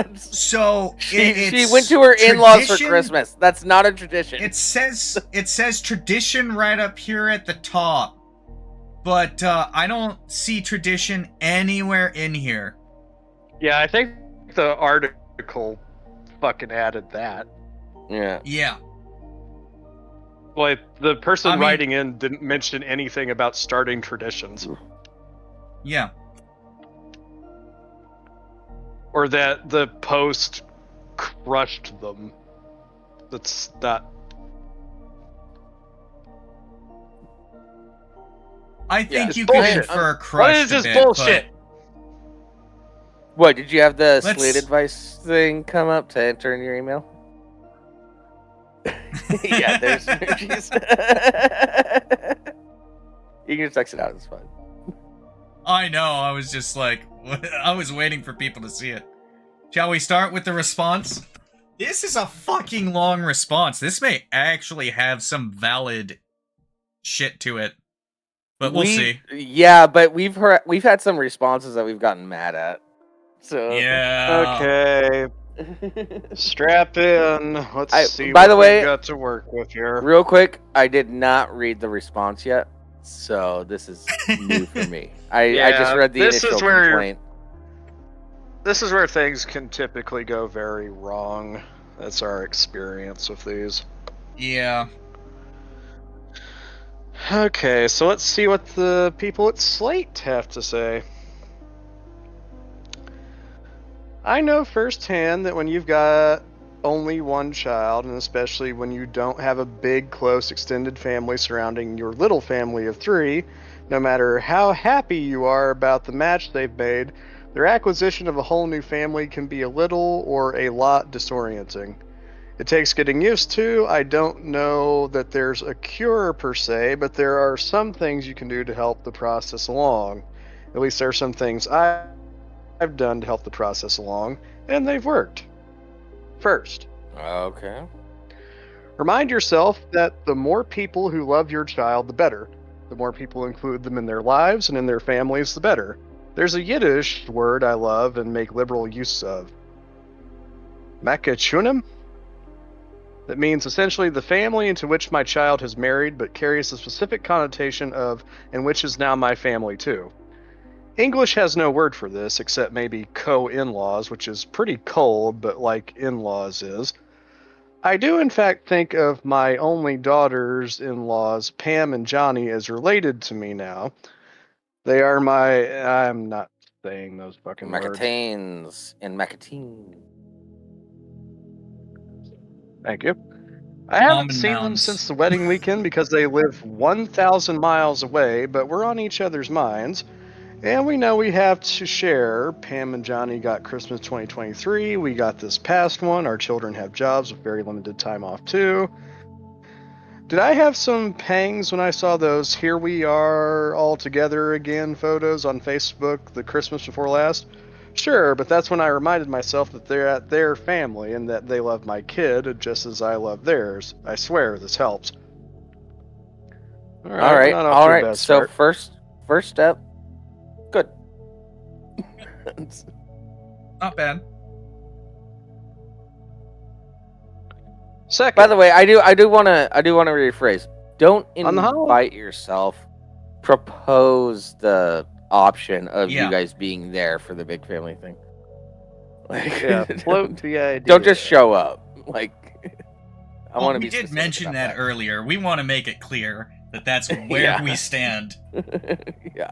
like, so she went to her in-laws for Christmas. That's not a tradition. It says tradition right up here at the top, but I don't see tradition anywhere in here. Yeah, I think the article fucking added that. Yeah. Yeah, Like, the person I mean- writing in didn't mention anything about starting traditions. yeah. Or that the post crushed them. That's not... I think it's you could bullshit. infer What crushed is this a bit, bullshit? What, did you have the Let's- Slate advice thing come up to enter in your email? Yeah, there's Rimmshee's. You can just text it out, it's fine. I know, I was just like, I was waiting for people to see it. Shall we start with the response? This is a fucking long response. This may actually have some valid shit to it. But we'll see. Yeah, but we've had some responses that we've gotten mad at. So Yeah. Okay, strap in. Let's see by what the we way, got to work with here. real quick, I did not read the response yet, so this is new for me. I just read the this initial is where complaint. This is where things can typically go very wrong. That's our experience with these. Yeah. Okay, so let's see what the people at Slate have to say. I know firsthand that when you've got only one child, and especially when you don't have a big, close, extended family surrounding your little family of 3, no matter how happy you are about the match they've made, their acquisition of a whole new family can be a little or a lot disorienting. It takes getting used to. I don't know that there's a cure per se, but there are some things you can do to help the process along. At least there are some things I've done to help the process along, and they've worked. First, Okay. remind yourself that the more people who love your child, the better. The more people include them in their lives and in their families, the better. There's a Yiddish word I love and make liberal use of. Makachunim? That means essentially the family into which my child has married, but carries the specific connotation of, and which is now my family too. English has no word for this, except maybe co-in-laws, which is pretty cold, but like in-laws is. I do in fact think of my only daughter's in-laws, Pam and Johnny, as related to me now. They are I'm not saying those fucking words. Macatanes and Macatine. Thank you. I haven't Almond seen them mounds. since the wedding weekend because they live 1,000 miles away, but we're on each other's minds. And we know we have to share. Pam and Johnny got Christmas 2023. We got this past one. Our children have jobs with very limited time off too. Did I have some pangs when I saw those "here we are all together again" photos on Facebook the Christmas before last? Sure, but that's when I reminded myself that they're at their family and that they love my kid just as I love theirs. I swear this helps. All right. we're not off to a bad So start. first step, good. Not bad. Second, By the way, I do want to rephrase. don't On the holiday- invite yourself. Propose the option of you Yeah. guys being there for the big family thing. Like, Yeah, float the idea. don't just show up. Like, I Well, want to we be did specific mention about that earlier. We want to make it clear that that's where Yeah. we stand. Yeah.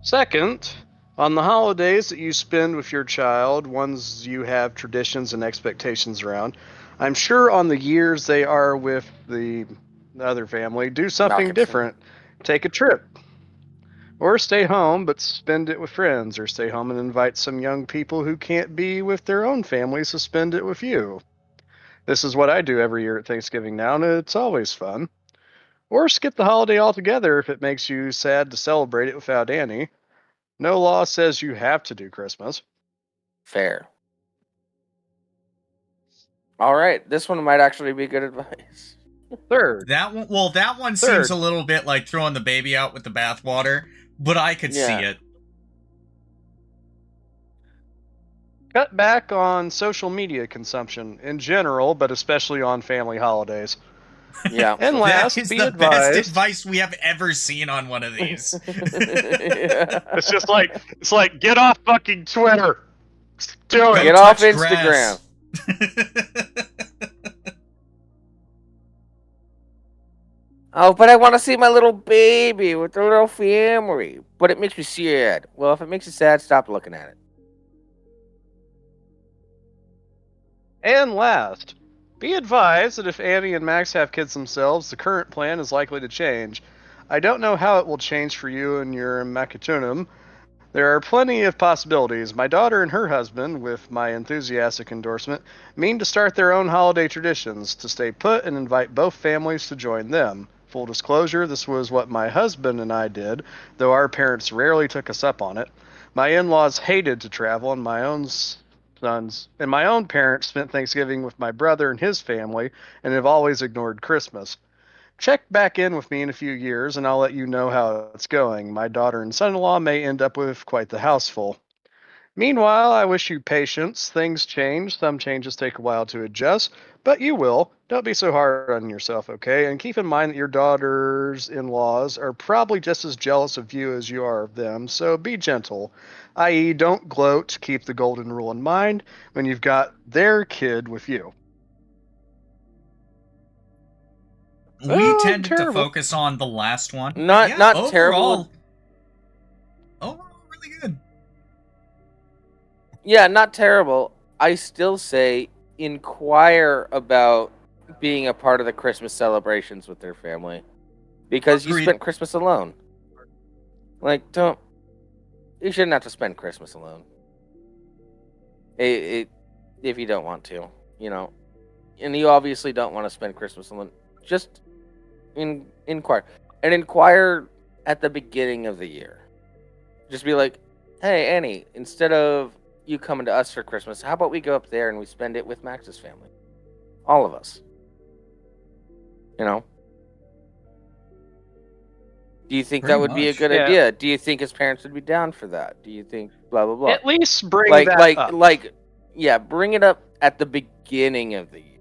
Second, on the holidays that you spend with your child, ones you have traditions and expectations around, I'm sure on the years they are with the other family, do something Malcolmson. different. Take a trip. Or stay home but spend it with friends, or stay home and invite some young people who can't be with their own families to spend it with you. This is what I do every year at Thanksgiving now, and it's always fun. Or skip the holiday altogether if it makes you sad to celebrate it without Annie. No law says you have to do Christmas. Fair. All right, this one might actually be good advice. Third, That one Third. seems a little bit like throwing the baby out with the bathwater, but I could Yeah. see it. cut back on social media consumption in general, but especially on family holidays. Yeah. And That last, is be the best advised. advice we have ever seen on one of these. Yeah. It's just like get off fucking Twitter. Do Go it. Get off touch Instagram. grass. Oh, but I want to see my little baby with the little family. But it makes me sad. Well, if it makes you sad, stop looking at it. And last, be advised that if Annie and Max have kids themselves, the current plan is likely to change. I don't know how it will change for you and your Macatunum. There are plenty of possibilities. My daughter and her husband, with my enthusiastic endorsement, mean to start their own holiday traditions, to stay put and invite both families to join them. Full disclosure, this was what my husband and I did, though our parents rarely took us up on it. My in-laws hated to travel, and my own parents spent Thanksgiving with my brother and his family, and have always ignored Christmas. Check back in with me in a few years, and I'll let you know how it's going. My daughter and son-in-law may end up with quite the houseful. Meanwhile, I wish you patience. Things change. Some changes take a while to adjust, but you will. Don't be so hard on yourself, okay? And keep in mind that your daughter's in-laws are probably just as jealous of you as you are of them, so be gentle. I.e., don't gloat. Keep the golden rule in mind when you've got their kid with you. We Oh, tended to terrible. focus on the last one. but Not- yeah, not overall, terrible. Overall, really good. Yeah, not terrible. I still say inquire about being a part of the Christmas celebrations with their family. Because you Agreed. spent Christmas alone. Like, you shouldn't have to spend Christmas alone. If you don't want to, you know. And you obviously don't want to spend Christmas alone. Just inquire. And inquire at the beginning of the year. Just be like, hey, Annie, instead of you coming to us for Christmas, how about we go up there and we spend it with Max's family? All of us. You know? Do you think Pretty that would be a much. good Yeah. idea? Do you think his parents would be down for that? Do you think blah blah blah? At least bring like that up. yeah, bring it up at the beginning of the year.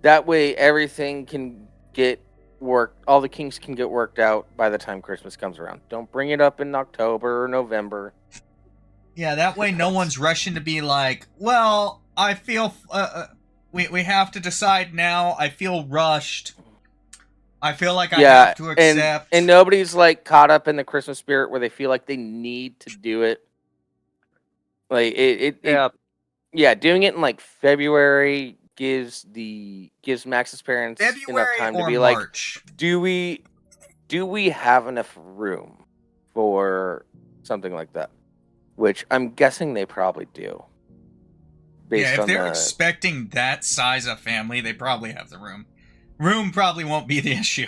That way everything can get worked, all the kinks can get worked out by the time Christmas comes around. Don't bring it up in October or November. Yeah, that way no one's rushing to be like, well, I feel we have to decide now. I feel rushed. I feel like I have to accept. And nobody's like caught up in the Christmas spirit where they feel like they need to do it. Like yeah, doing it in like February gives Max's parents February enough time to or be March. like, do we have enough room for something like that? Which I'm guessing they probably do. Yeah, if on they're the- expecting that size of family, they probably have the room. Room probably won't be the issue.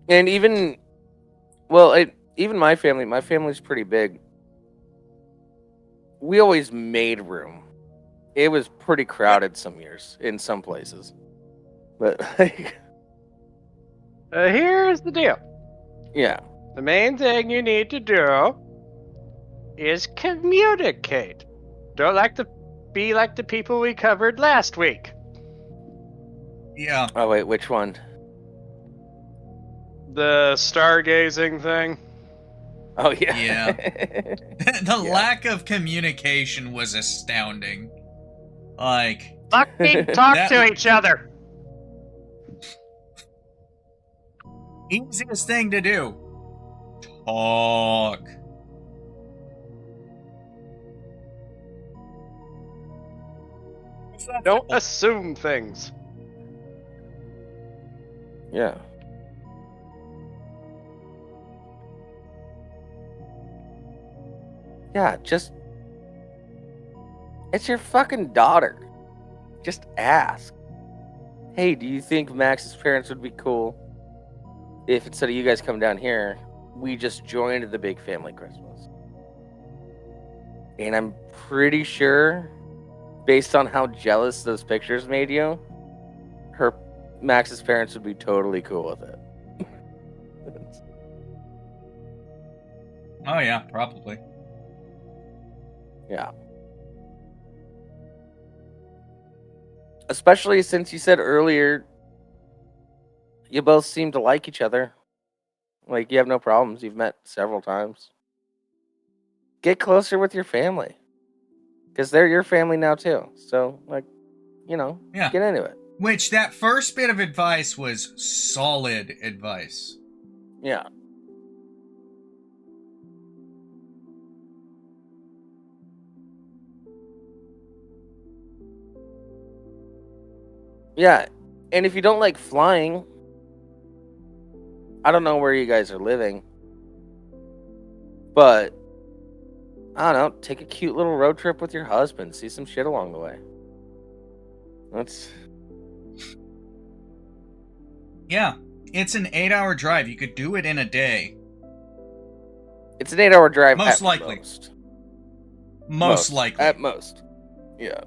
And even my family's pretty big. We always made room. It was pretty crowded some years in some places. But like, Here's the deal. yeah. The main thing you need to do is communicate. Don't like the be like the people we covered last week. Yeah. Oh wait, which one? The stargazing thing. Oh yeah. Yeah. The Yeah. lack of communication was astounding. Like, Fucking talk That- to each other. easiest thing to do. Talk. Don't assume things. Yeah. Yeah, just. It's your fucking daughter. Just ask. Hey, do you think Max's parents would be cool if instead of you guys coming down here, we just joined the big family Christmas? And I'm pretty sure, based on how jealous those pictures made you, Max's parents would be totally cool with it. Oh yeah, probably. Yeah. Especially since you said earlier you both seem to like each other. Like, you have no problems. You've met several times. Get closer with your family. Because they're your family now, too. So, like, Yeah. get into it. Which, that first bit of advice was solid advice. Yeah. Yeah. And if you don't like flying, I don't know where you guys are living, but I don't know, take a cute little road trip with your husband, see some shit along the way. That's Yeah, it's an 8-hour drive. You could do it in a day. it's an 8-hour drive Most at likely. most. Most likely. At most. Yeah.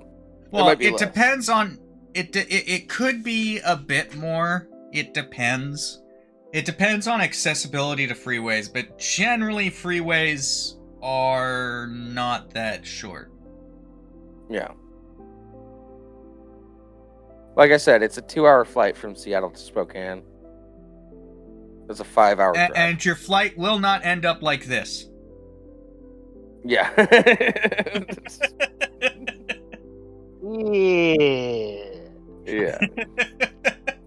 Well, might be it less. depends on it could be a bit more. It depends. It depends on accessibility to freeways, but generally freeways are not that short. Yeah. Like I said, it's a 2-hour flight from Seattle to Spokane. It's a 5-hour drive. And your flight will not end up like this. Yeah. Yeah.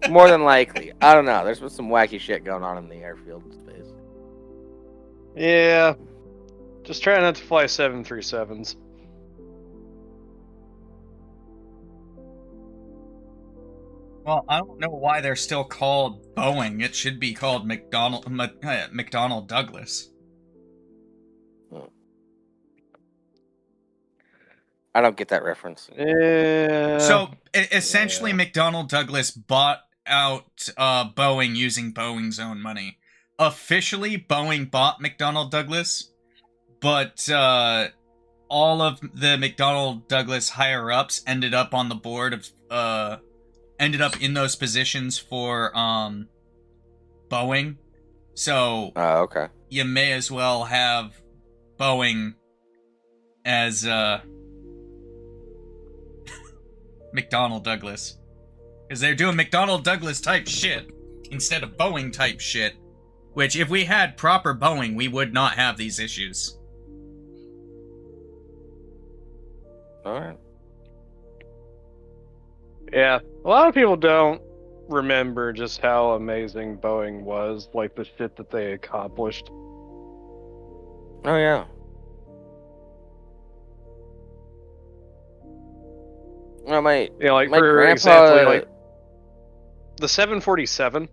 More than likely. I don't know. There's been some wacky shit going on in the airfield space. Yeah. Just try not to fly 737s. Well, I don't know why they're still called Boeing. It should be called McDonnell Douglas. I don't get that reference. Yeah. So essentially, McDonnell Douglas bought out Boeing using Boeing's own money. Officially, Boeing bought McDonnell Douglas, but all of the McDonnell Douglas higher ups ended up on the board of ended up in those positions for Boeing. So Oh, okay. you may as well have Boeing as McDonnell Douglas, because they're doing McDonnell Douglas type shit instead of Boeing type shit, which if we had proper Boeing, we would not have these issues. All right. Yeah. A lot of people don't remember just how amazing Boeing was, like the shit that they accomplished. Oh, yeah. Well, my You know, like my for grandpa. example, like the 747,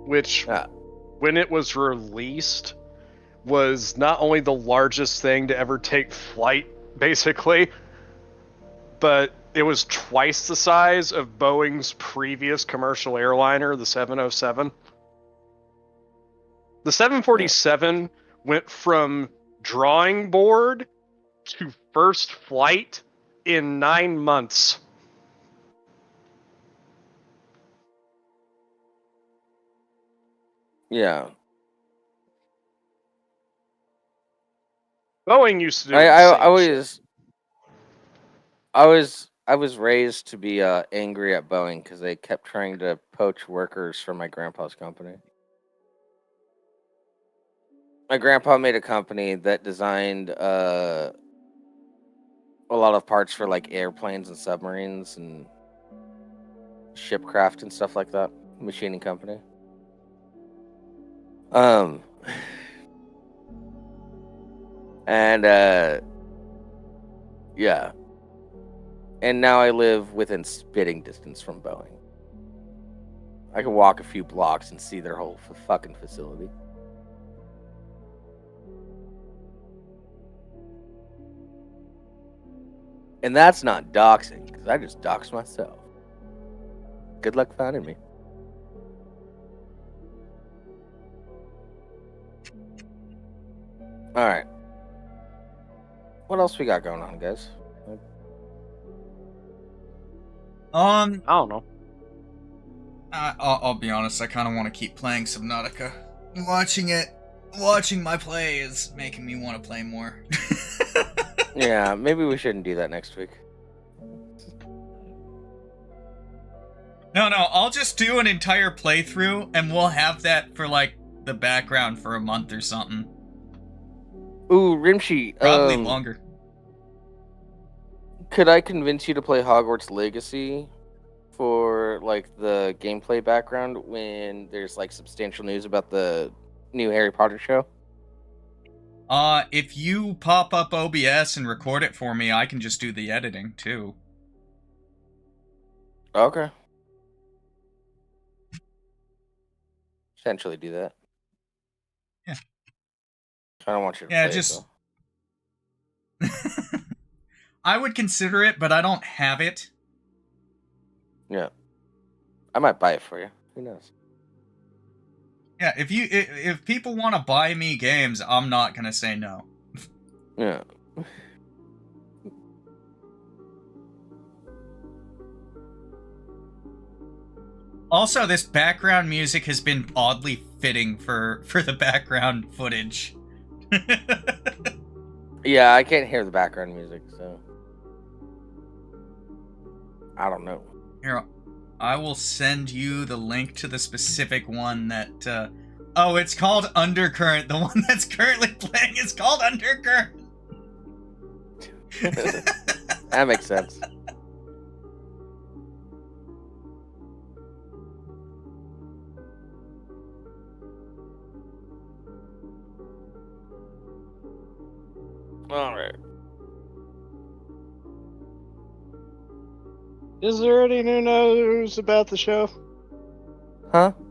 which Yeah. when it was released was not only the largest thing to ever take flight, basically, but it was twice the size of Boeing's previous commercial airliner, the 707. The 747 went from drawing board to first flight in 9 months. Yeah. Boeing used to do I the same shit. always I was raised to be angry at Boeing because they kept trying to poach workers from my grandpa's company. My grandpa made a company that designed a lot of parts for like airplanes and submarines and shipcraft and stuff like that. Machining company. And yeah. And now I live within spitting distance from Boeing. I can walk a few blocks and see their whole fucking facility. And that's not doxing, because I just doxed myself. Good luck finding me. Alright. What else we got going on, guys? I don't know. I'll be honest, I kind of want to keep playing Subnautica. Watching my play is making me want to play more. Yeah, maybe we shouldn't do that next week. No, I'll just do an entire playthrough, and we'll have that for, like, the background for a month or something. Ooh, Rimshee. Probably longer. Could I convince you to play Hogwarts Legacy for, like, the gameplay background when there's, like, substantial news about the new Harry Potter show? If you pop up OBS and record it for me, I can just do the editing, too. Okay. Essentially do that. Yeah. I don't want you to Yeah, play just... it, I would consider it, but I don't have it. though. Yeah. I might buy it for you. Who knows? Yeah, if people want to buy me games, I'm not gonna say no. Yeah. Also, this background music has been oddly fitting for the background footage. Yeah, I can't hear the background music, so I don't know. Here, I will send you the link to the specific one that, oh, it's called Undercurrent. The one that's currently playing is called Undercurrent. That makes sense. All right. Is there any new news about the show? Huh? I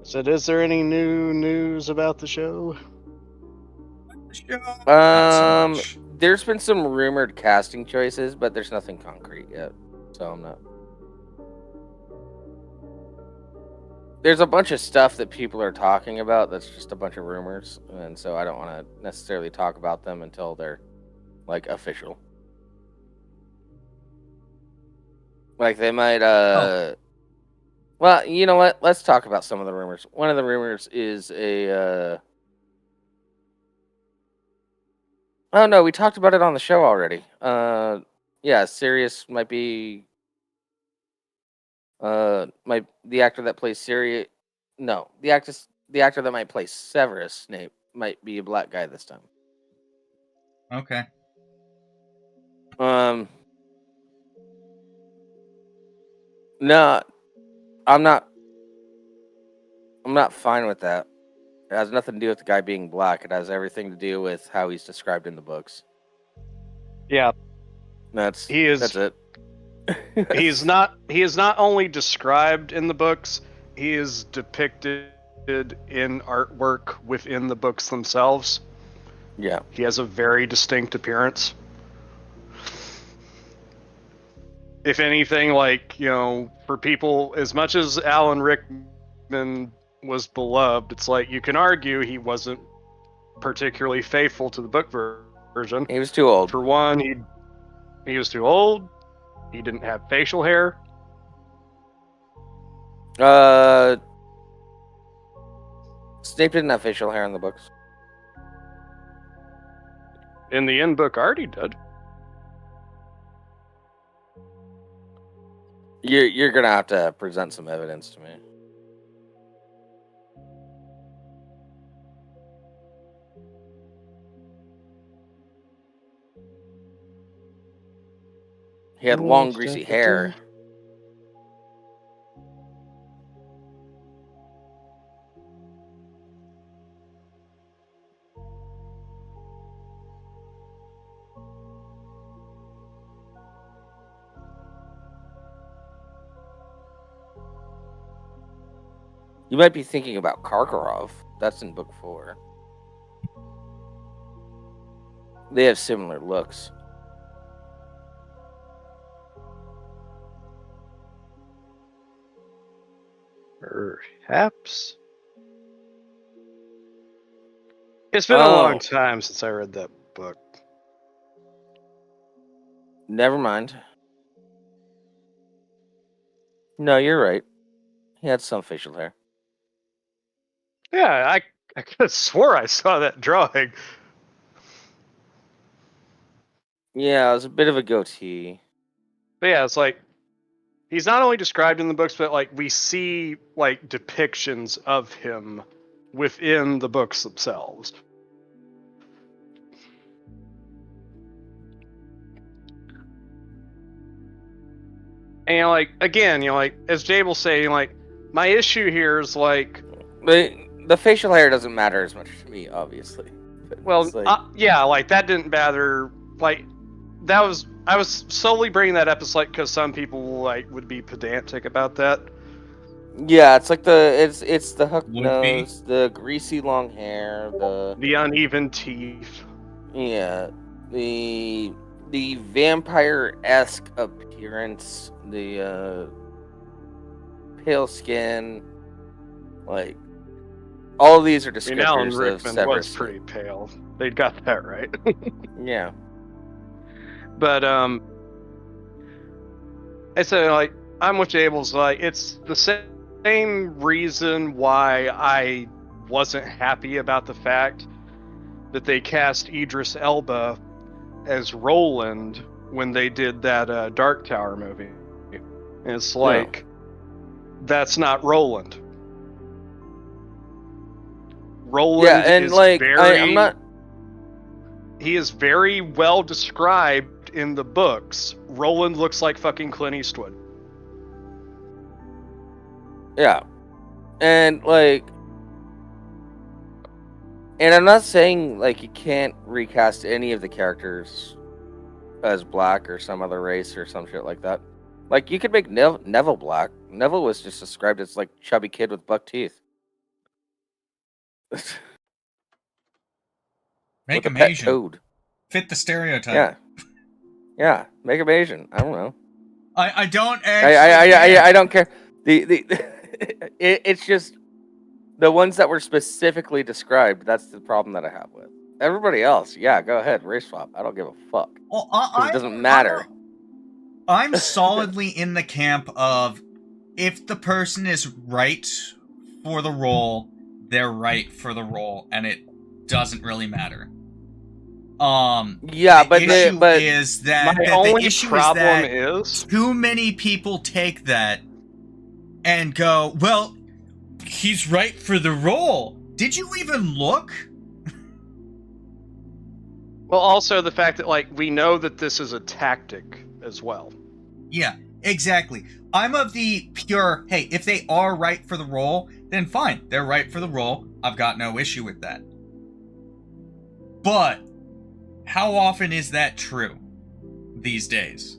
said, is there any new news about the show? Not so much. There's been some rumored casting choices, but there's nothing concrete yet, so I'm not. There's a bunch of stuff that people are talking about that's just a bunch of rumors, and so I don't want to necessarily talk about them until they're, like, official. Like, they might, Well, you know what? Let's talk about some of the rumors. One of the rumors is a, Oh, no, we talked about it on the show already. Yeah, Sirius might be... the actor that plays Sirius... No, the actor that might play Severus Snape might be a black guy this time. Okay. No, I'm not fine with that. It has nothing to do with the guy being black. It has everything to do with how he's described in the books. Yeah, That's it. he is not only described in the books, he is depicted in artwork within the books themselves. Yeah. He has a very distinct appearance. If anything, like, you know, for people, as much as Alan Rickman was beloved, it's like you can argue he wasn't particularly faithful to the book version. He was too old. For one, he was too old. He didn't have facial hair. Snape didn't have facial hair in the books. In the in-book art, he did. You're gonna have to present some evidence to me. He had long, greasy hair. You might be thinking about Karkaroff. That's in book 4. They have similar looks. Perhaps. It's been a long Oh. time since I read that book. Never mind. No, you're right. He had some facial hair. Yeah, I could have swore I saw that drawing. Yeah, it was a bit of a goatee. But yeah, it's like he's not only described in the books, but like we see like depictions of him within the books themselves. And like again, like as Jables saying, like my issue here is like, The facial hair doesn't matter as much to me, obviously. But well, it's like, yeah, like that didn't bother. Like that was I was solely bringing that up as like because some people like would be pedantic about that. yeah, it's like it's the hook Would be. nose, the greasy long hair, The uneven teeth. the vampire-esque appearance, the pale skin, like all of these are I mean, Alan descriptors of Rickman was Severus. pretty pale. They got that right. Yeah. But it's like I'm with Jables. Like it's the same reason why I wasn't happy about the fact that they cast Idris Elba as Roland when they did that Dark Tower movie. And it's like that's not Roland. Roland Yeah, and is like very. I'm not. He is very well described in the books. Roland looks like fucking Clint Eastwood. Yeah, and like, and I'm not saying like you can't recast any of the characters as black or some other race or some shit like that. Like you could make Neville black. Neville was just described as like chubby kid with buck teeth. Make with a him pet Asian. toad. Fit the stereotype. Yeah, yeah. Make him Asian. I don't know. I don't actually. I don't care. It's just the ones that were specifically described. That's the problem that I have with everybody else. Yeah, go ahead, race swap. I don't give a fuck. Well, It doesn't matter. I'm solidly in the camp of if the person is right for the role, they're right for the role, and it doesn't really matter. Yeah, the issue is that my only problem is too many people take that and go, well, he's right for the role. Did you even look? well, also the fact that like we know that this is a tactic as well. Yeah, exactly. I'm of the pure, hey, if they are right for the role, then fine. They're right for the role. I've got no issue with that. But how often is that true these days?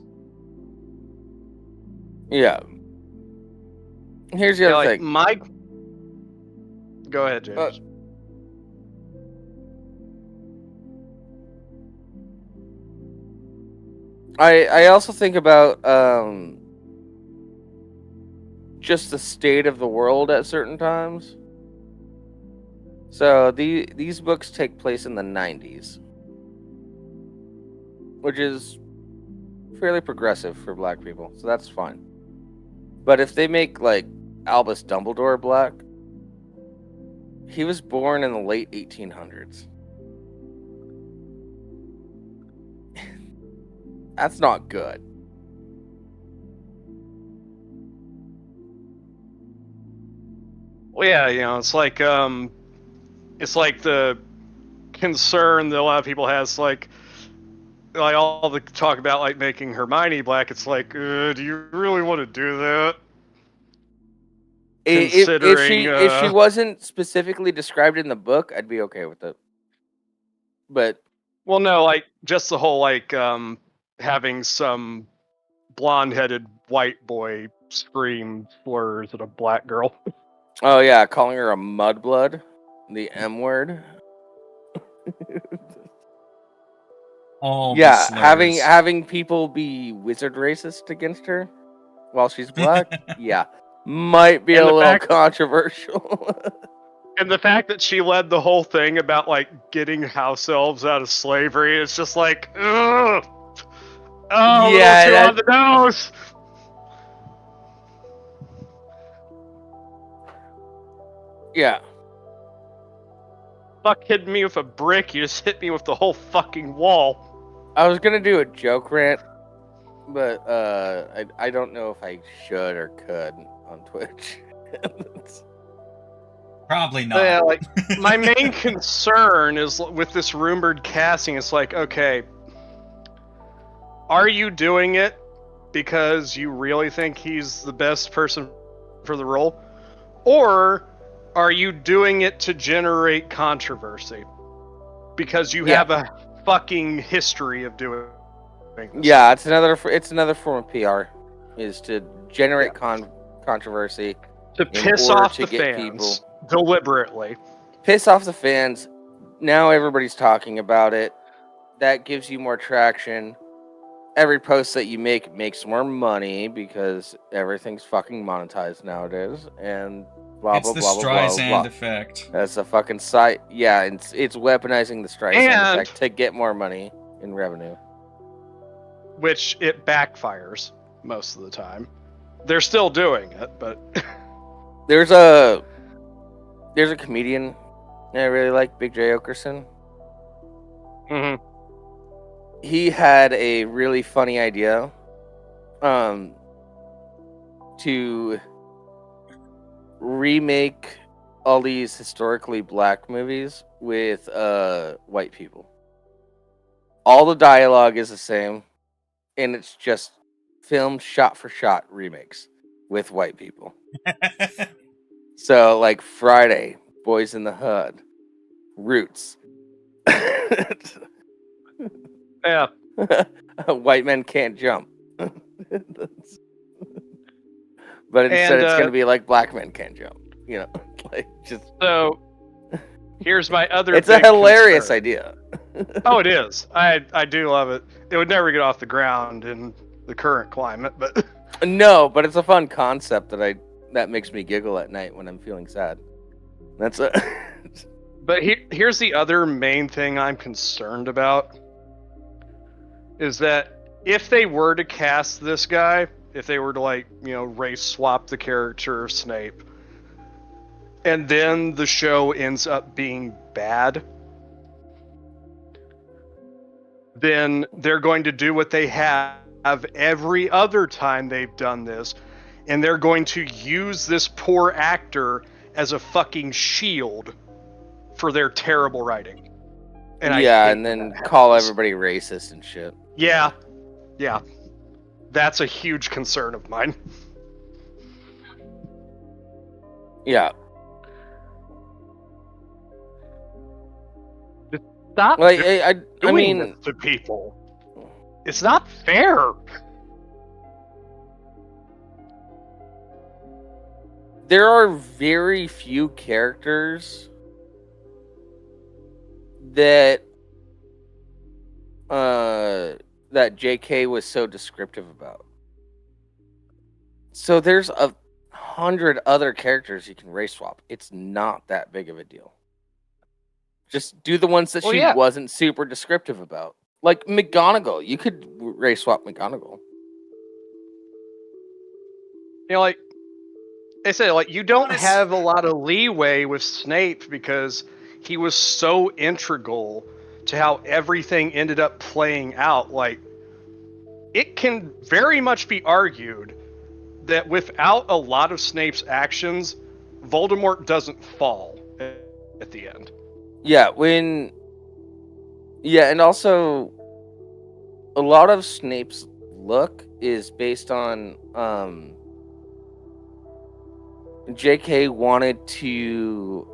Yeah. Here's the other thing. Go ahead, James. I also think about just the state of the world at certain times. So these books take place in the 90s, which is fairly progressive for black people, so that's fine. But if they make like Albus Dumbledore black, he was born in the late 1800s. That's not good. Well, yeah, it's like the concern that a lot of people has, like all the talk about like making Hermione black. It's like, do you really want to do that? Considering, If she wasn't specifically described in the book, I'd be okay with it. But well, no, like just the whole like having some blonde-headed white boy scream slurs at a black girl. oh yeah, calling her a mudblood, the M word. All the Yeah, slurs. having people be wizard racist against her while she's black, yeah, might be And a the little fact- controversial. And the fact that she led the whole thing about like getting house elves out of slavery, it's just like, ugh. Oh, Yeah, a little too that- on the nose. Yeah, Fuck hitting me with a brick, you just hit me with the whole fucking wall. I was gonna do a joke rant, but I don't know if I should or could on Twitch. Probably not. But yeah, like my main concern is with this rumored casting. It's like, okay, are you doing it because you really think he's the best person for the role, or are you doing it to generate controversy because you Yeah. have a fucking history of doing this? Yeah, it's another form of PR, is to generate controversy, To in piss order off to the get fans deliberately. piss off the fans. Now everybody's talking about it. That gives you more traction. Every post that you make makes more money because everything's fucking monetized nowadays, and blah It's blah the blah blah blah Streisand blah. effect. That's a fucking site. Yeah, it's weaponizing the Streisand And- effect to get more money in revenue. Which it backfires most of the time. They're still doing it, but There's a comedian I really like, Big J Okerson. Mhm. He had a really funny idea to remake all these historically black movies with white people. All the dialogue is the same, and it's just filmed shot for shot remakes with white people. So like Friday, Boys in the Hood, Roots. yeah. White men can't jump. But instead And, it's going to be like black men can't jump. You know, like just So here's my other. it's a big hilarious concern. idea. Oh, it is. I do love it. It would never get off the ground in the current climate, but No, but it's a fun concept that makes me giggle at night when I'm feeling sad. That's a but here's the other main thing I'm concerned about is that if they were to cast this guy, if they were to like, race swap the character of Snape, and then the show ends up being bad, then they're going to do what they have every other time they've done this, and they're going to use this poor actor as a fucking shield for their terrible writing. And I yeah, hate and when then that call happens. everybody racist and shit. Yeah. That's a huge concern of mine. Yeah. Stop Like I doing mean, this to people. It's not fair. there are very few characters that that JK was so descriptive about. So there's 100 other characters you can race swap. It's not that big of a deal. Just do the ones that Well, she yeah. wasn't super descriptive about. Like McGonagall, you could race swap McGonagall. Like I said, like you don't Honest- have a lot of leeway with Snape because he was so integral to how everything ended up playing out. Like it can very much be argued that without a lot of Snape's actions, Voldemort doesn't fall at the end. Yeah, and also a lot of Snape's look is based on JK wanted to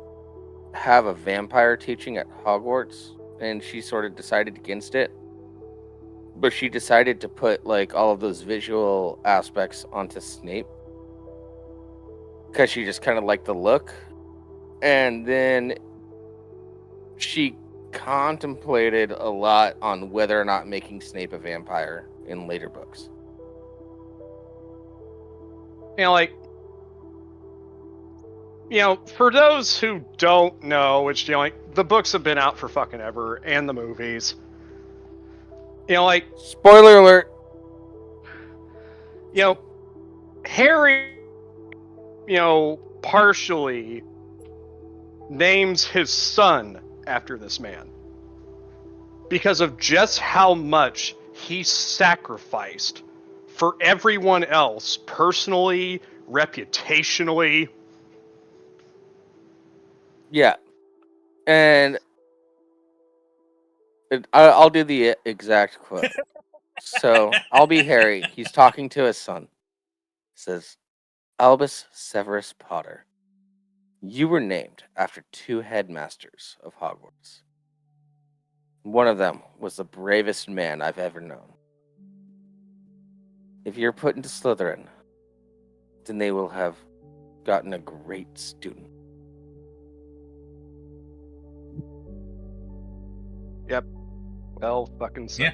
have a vampire teaching at Hogwarts, and she sort of decided against it. But she decided to put like all of those visual aspects onto Snape because she just kind of liked the look. And then she contemplated a lot on whether or not making Snape a vampire in later books. For those who don't know, which, the books have been out for fucking ever, and the movies. Spoiler alert. Harry, partially names his son after this man because of just how much he sacrificed for everyone else, personally, reputationally. Yeah. And I'll do the exact quote. So, I'll be Harry. He's talking to his son. Says, Albus Severus Potter, you were named after 2 headmasters of Hogwarts. One of them was the bravest man I've ever known. If you're put into Slytherin, then they will have gotten a great student. Yep. Well, fucking so.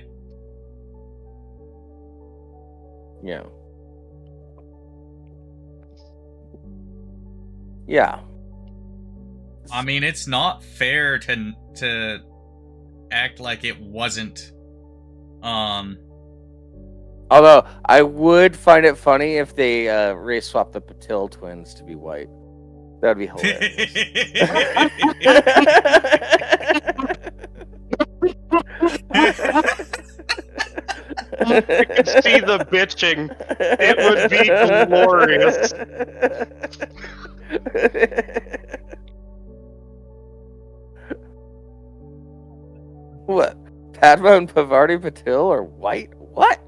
Yeah. Yeah. I mean, it's not fair to act like it wasn't. Although I would find it funny if they race swapped the Patil twins to be white. That would be hilarious. You could see the bitching. It would be glorious. What? Padma and Pavarti Patil are white? What?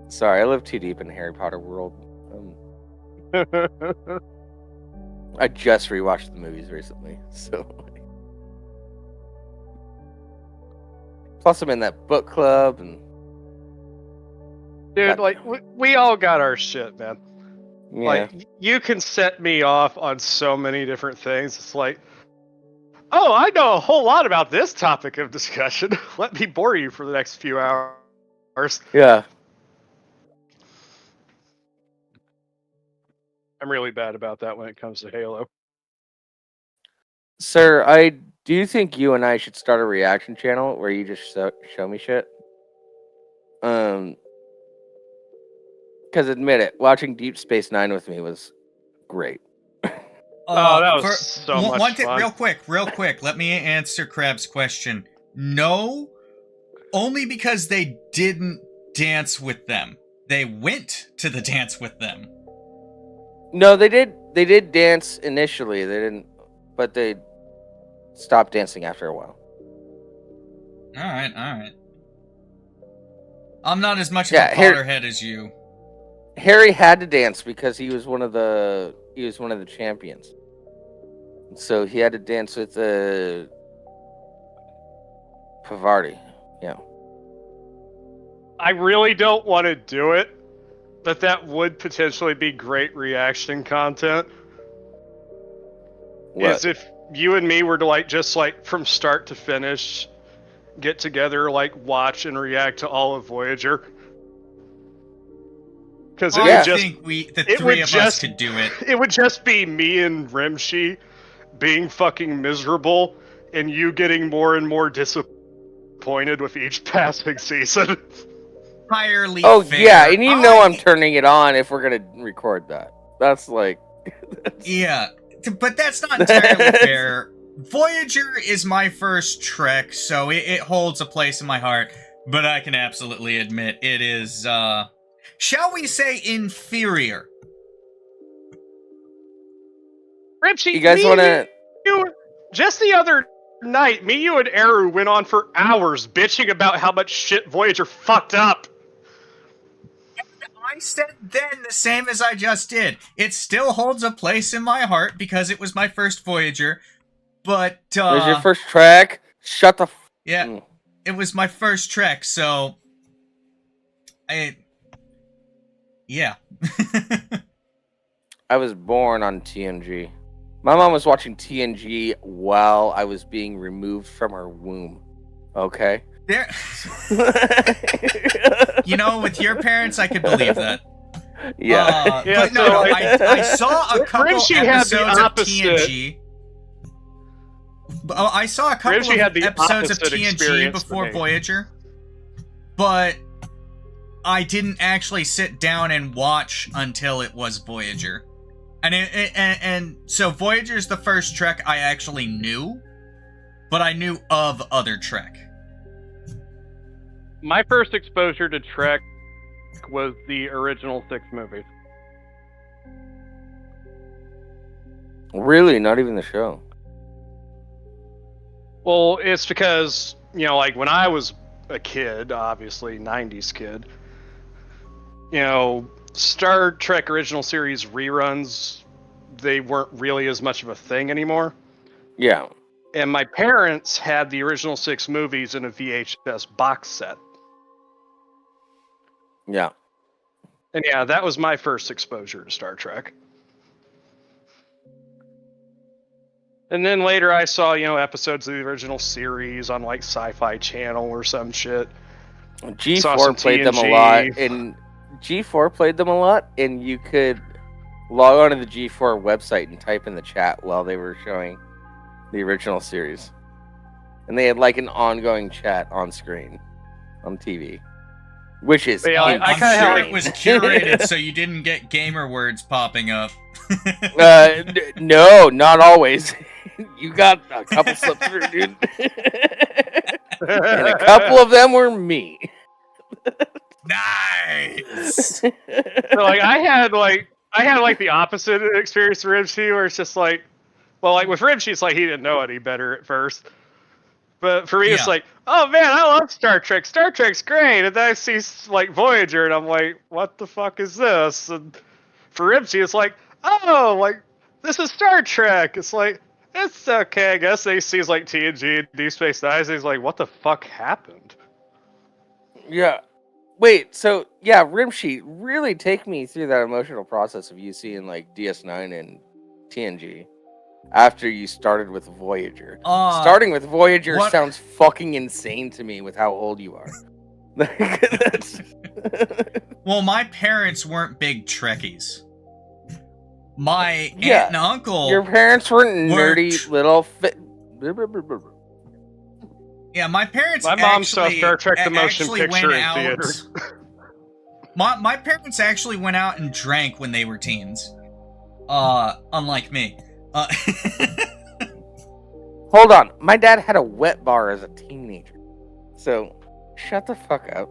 Sorry, I live too deep in the Harry Potter world. I just rewatched the movies recently, so. Plus, I'm in that book club, and Dude, we all got our shit, man. yeah. You can set me off on so many different things. It's like, oh, I know a whole lot about this topic of discussion. Let me bore you for the next few hours. Yeah. I'm really bad about that when it comes to Halo. Sir, I do think you and I should start a reaction channel where you just show me shit. Because admit it, watching Deep Space Nine with me was great. That was so much fun. Real quick. Let me answer Crab's question. No, only because they didn't dance with them. They went to the dance with them. No, they did. They did dance initially. They didn't, but they stopped dancing after a while. All right. I'm not as much of a Potterhead as you. Harry had to dance because he was one of the champions. So he had to dance with Pavarti. Yeah. I really don't want to do it, but that would potentially be great reaction content. What? Is if you and me were to just from start to finish get together, watch and react to all of Voyager. Because I think the three of us could do it. It would just be me and Rimshee being fucking miserable, and you getting more and more disappointed with each passing season. Entirely Oh fair. yeah, and I'm turning it on if we're gonna record that. That's yeah. but that's not entirely fair. Voyager is my first Trek, so it holds a place in my heart. But I can absolutely admit it is, shall we say, inferior. Rimshee, You guys want to? Just the other night, me, you, and Eru went on for hours bitching about how much shit Voyager fucked up. I said then the same as I just did. It still holds a place in my heart because it was my first Voyager. But It was your first track. Shut the. Yeah, it was my first Trek, so yeah. I was born on TNG. My mom was watching TNG while I was being removed from her womb. Okay. There. You know, with your parents, I could believe that. Yeah. But no, I saw a couple Rimshee had the episodes of opposite. TNG. I saw a couple Rimshee had of the episodes of opposite TNG experience before than me. Voyager, but I didn't actually sit down and watch until it was Voyager. And so Voyager's the first Trek I actually knew, but I knew of other Trek. My first exposure to Trek was the original 6 movies. Really? Not even the show. Well, it's because, you know, like when I was a kid, obviously 90s kid, you know, Star Trek original series reruns, they weren't really as much of a thing anymore. Yeah. And my parents had the original 6 movies in a VHS box set. Yeah. And yeah, that was my first exposure to Star Trek. And then later I saw, you know, episodes of the original series on like Sci-Fi Channel or some shit. Saw some G4 played them a lot, and G4 played them a lot, and you could log on to the G4 website and type in the chat while they were showing the original series. And they had like an ongoing chat on screen on TV. Which is Yeah, I I'm kinda sure like- it was curated so you didn't get gamer words popping up. no, not always. You got a couple slipped through, dude. And a couple of them were me. Nice. So like I had like the opposite experience with Rimshee, where it's just like, well, like with Rimshee, it's like he didn't know any better at first. But for me, it's Yeah. like, oh man, I love Star Trek. Star Trek's great. And then I see like Voyager, and I'm like, what the fuck is this? And for Rimshee, it's like, oh, like this is Star Trek. It's like, it's okay, I guess. Then he sees like TNG and Deep Space Nine, and he's like, what the fuck happened? Yeah. Wait, so yeah, Rimshee, really take me through that emotional process of you seeing like DS9 and TNG after you started with Voyager. Starting with Voyager what- sounds fucking insane to me with how old you are. That's... Well, my parents weren't big Trekkies. My Yeah, aunt and uncle. Your parents weren't nerdy little Yeah, my parents. My mom saw actually- Star Trek the motion actually picture went in out- theaters. My parents actually went out and drank when they were teens. Unlike me. Hold on, my dad had a wet bar as a teenager. So, shut the fuck up.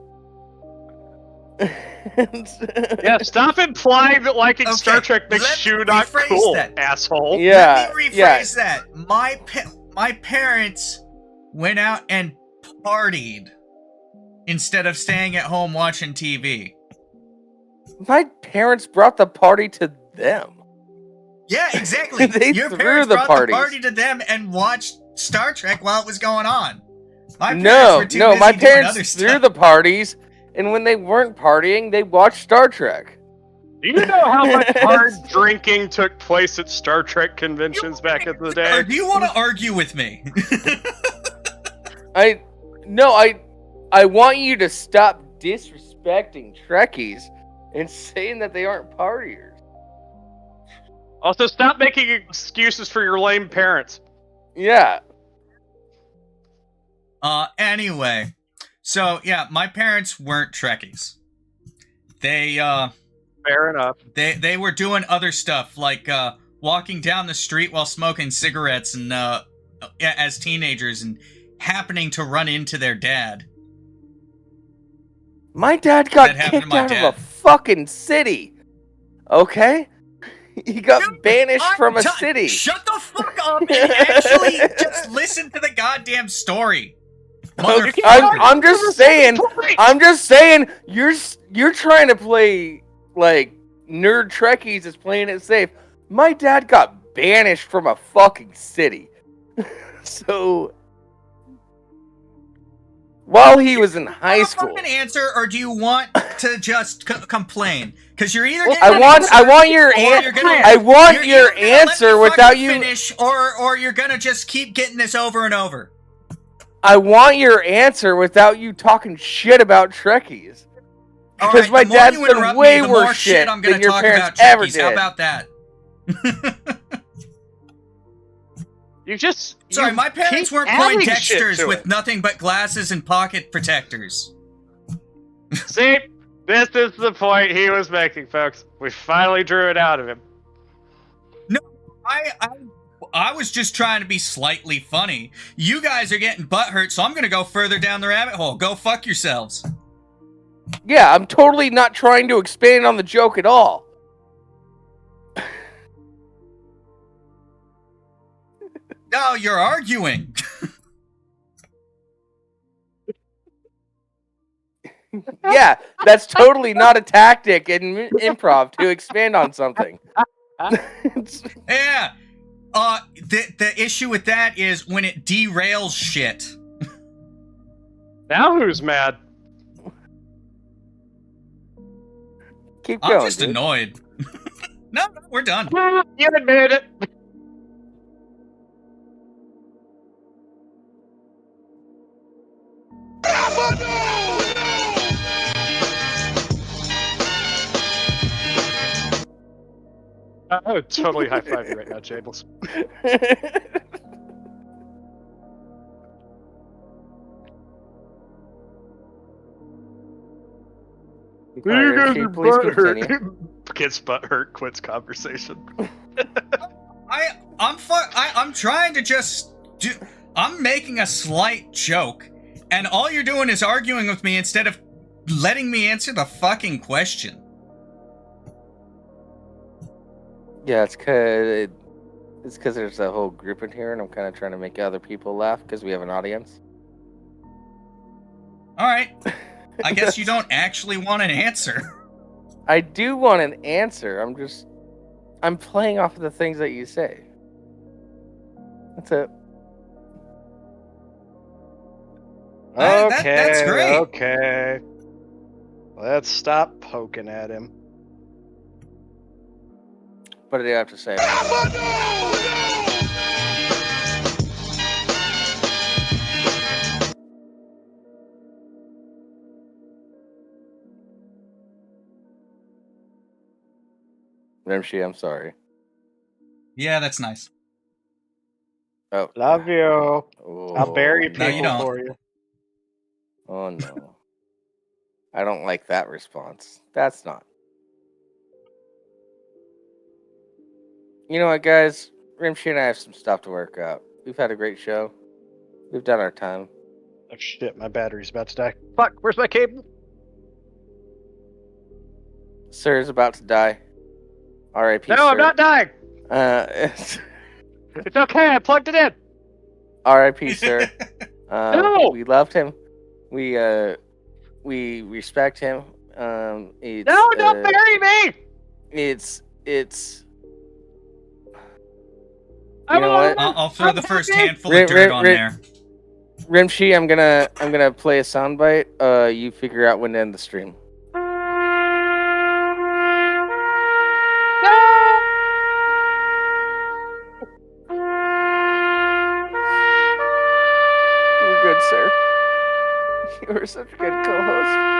Yeah, stop implying that liking Okay, Star Trek makes let you me not rephrase cool, that. asshole. Yeah, Let me yeah. rephrase that. My parents went out and partied instead of staying at home watching TV. My parents brought the party to them. Yeah, exactly. They Your threw parents the brought parties. the party to them and watched Star Trek while it was going on. My parents No, were too no, busy my doing parents other threw stuff. the parties, and when they weren't partying, they watched Star Trek. Do you know how much hard drinking took place at Star Trek conventions back in the Or day? do you want to argue with me? I want you to stop disrespecting Trekkies and saying that they aren't partiers. Also, stop making excuses for your lame parents. Yeah. Anyway. So, yeah, my parents weren't Trekkies. They, Fair enough. They were doing other stuff, like, walking down the street while smoking cigarettes and as teenagers and happening to run into their dad. My dad got That happened to kicked my out dad. of a fucking city. Okay? He got Dude, banished from a city. Shut the fuck up and actually just listen to the goddamn story. Motherfucker. I'm just saying, you're trying to play like nerd Trekkies is playing it safe. My dad got banished from a fucking city. So while he was in high school. Fucking answer, or do you want to just complain? Because you're either gonna I want your answer without you finish, or you're gonna just keep getting this over and over. I want your answer without you talking shit about Trekkies. Because my dad's done way worse shit than your parents ever did. How about that? Sorry, my parents weren't Poindexters with nothing but glasses and pocket protectors. See, this is the point he was making, folks. We finally drew it out of him. No, I was just trying to be slightly funny. You guys are getting butthurt, so I'm gonna go further down the rabbit hole. Go fuck yourselves. Yeah, I'm totally not trying to expand on the joke at all. No, you're arguing. Yeah, that's totally not a tactic in improv to expand on something. Yeah. The issue with that is when it derails shit. Now who's mad? Keep going. I'm just annoyed. No, we're done. You admitted it. I would totally high five you right now, Jables. You guys are butthurt. Gets butthurt, quits conversation. I'm trying to just do. I'm making a slight joke, and all you're doing is arguing with me instead of letting me answer the fucking question. Yeah, it's because there's a whole group in here, and I'm kind of trying to make other people laugh because we have an audience. All right. I guess you don't actually want an answer. I do want an answer. I'm playing off of the things that you say. That's it. Okay, that's great. Okay. Let's stop poking at him. What did you have to say? Rimshee, I'm sorry. Yeah, that's nice. Oh, Love you. oh. I'll bury No, you people don't. for you. Oh no. I don't like that response. That's not. You know what, guys? Rimshee and I have some stuff to work out. We've had a great show. We've done our time. Oh shit, my battery's about to die. Fuck, where's my cable? Sir is about to die. R.I.P. No, sir. I'm not dying. It's okay, I plugged it in. R.I.P. sir. No! We loved him. We respect him. It's, No, don't bury me! It's. You know what? I'll throw the first handful of dirt on there. Rimshee, I'm gonna play a soundbite. You figure out when to end the stream. You're good, sir. You were such a good co-host.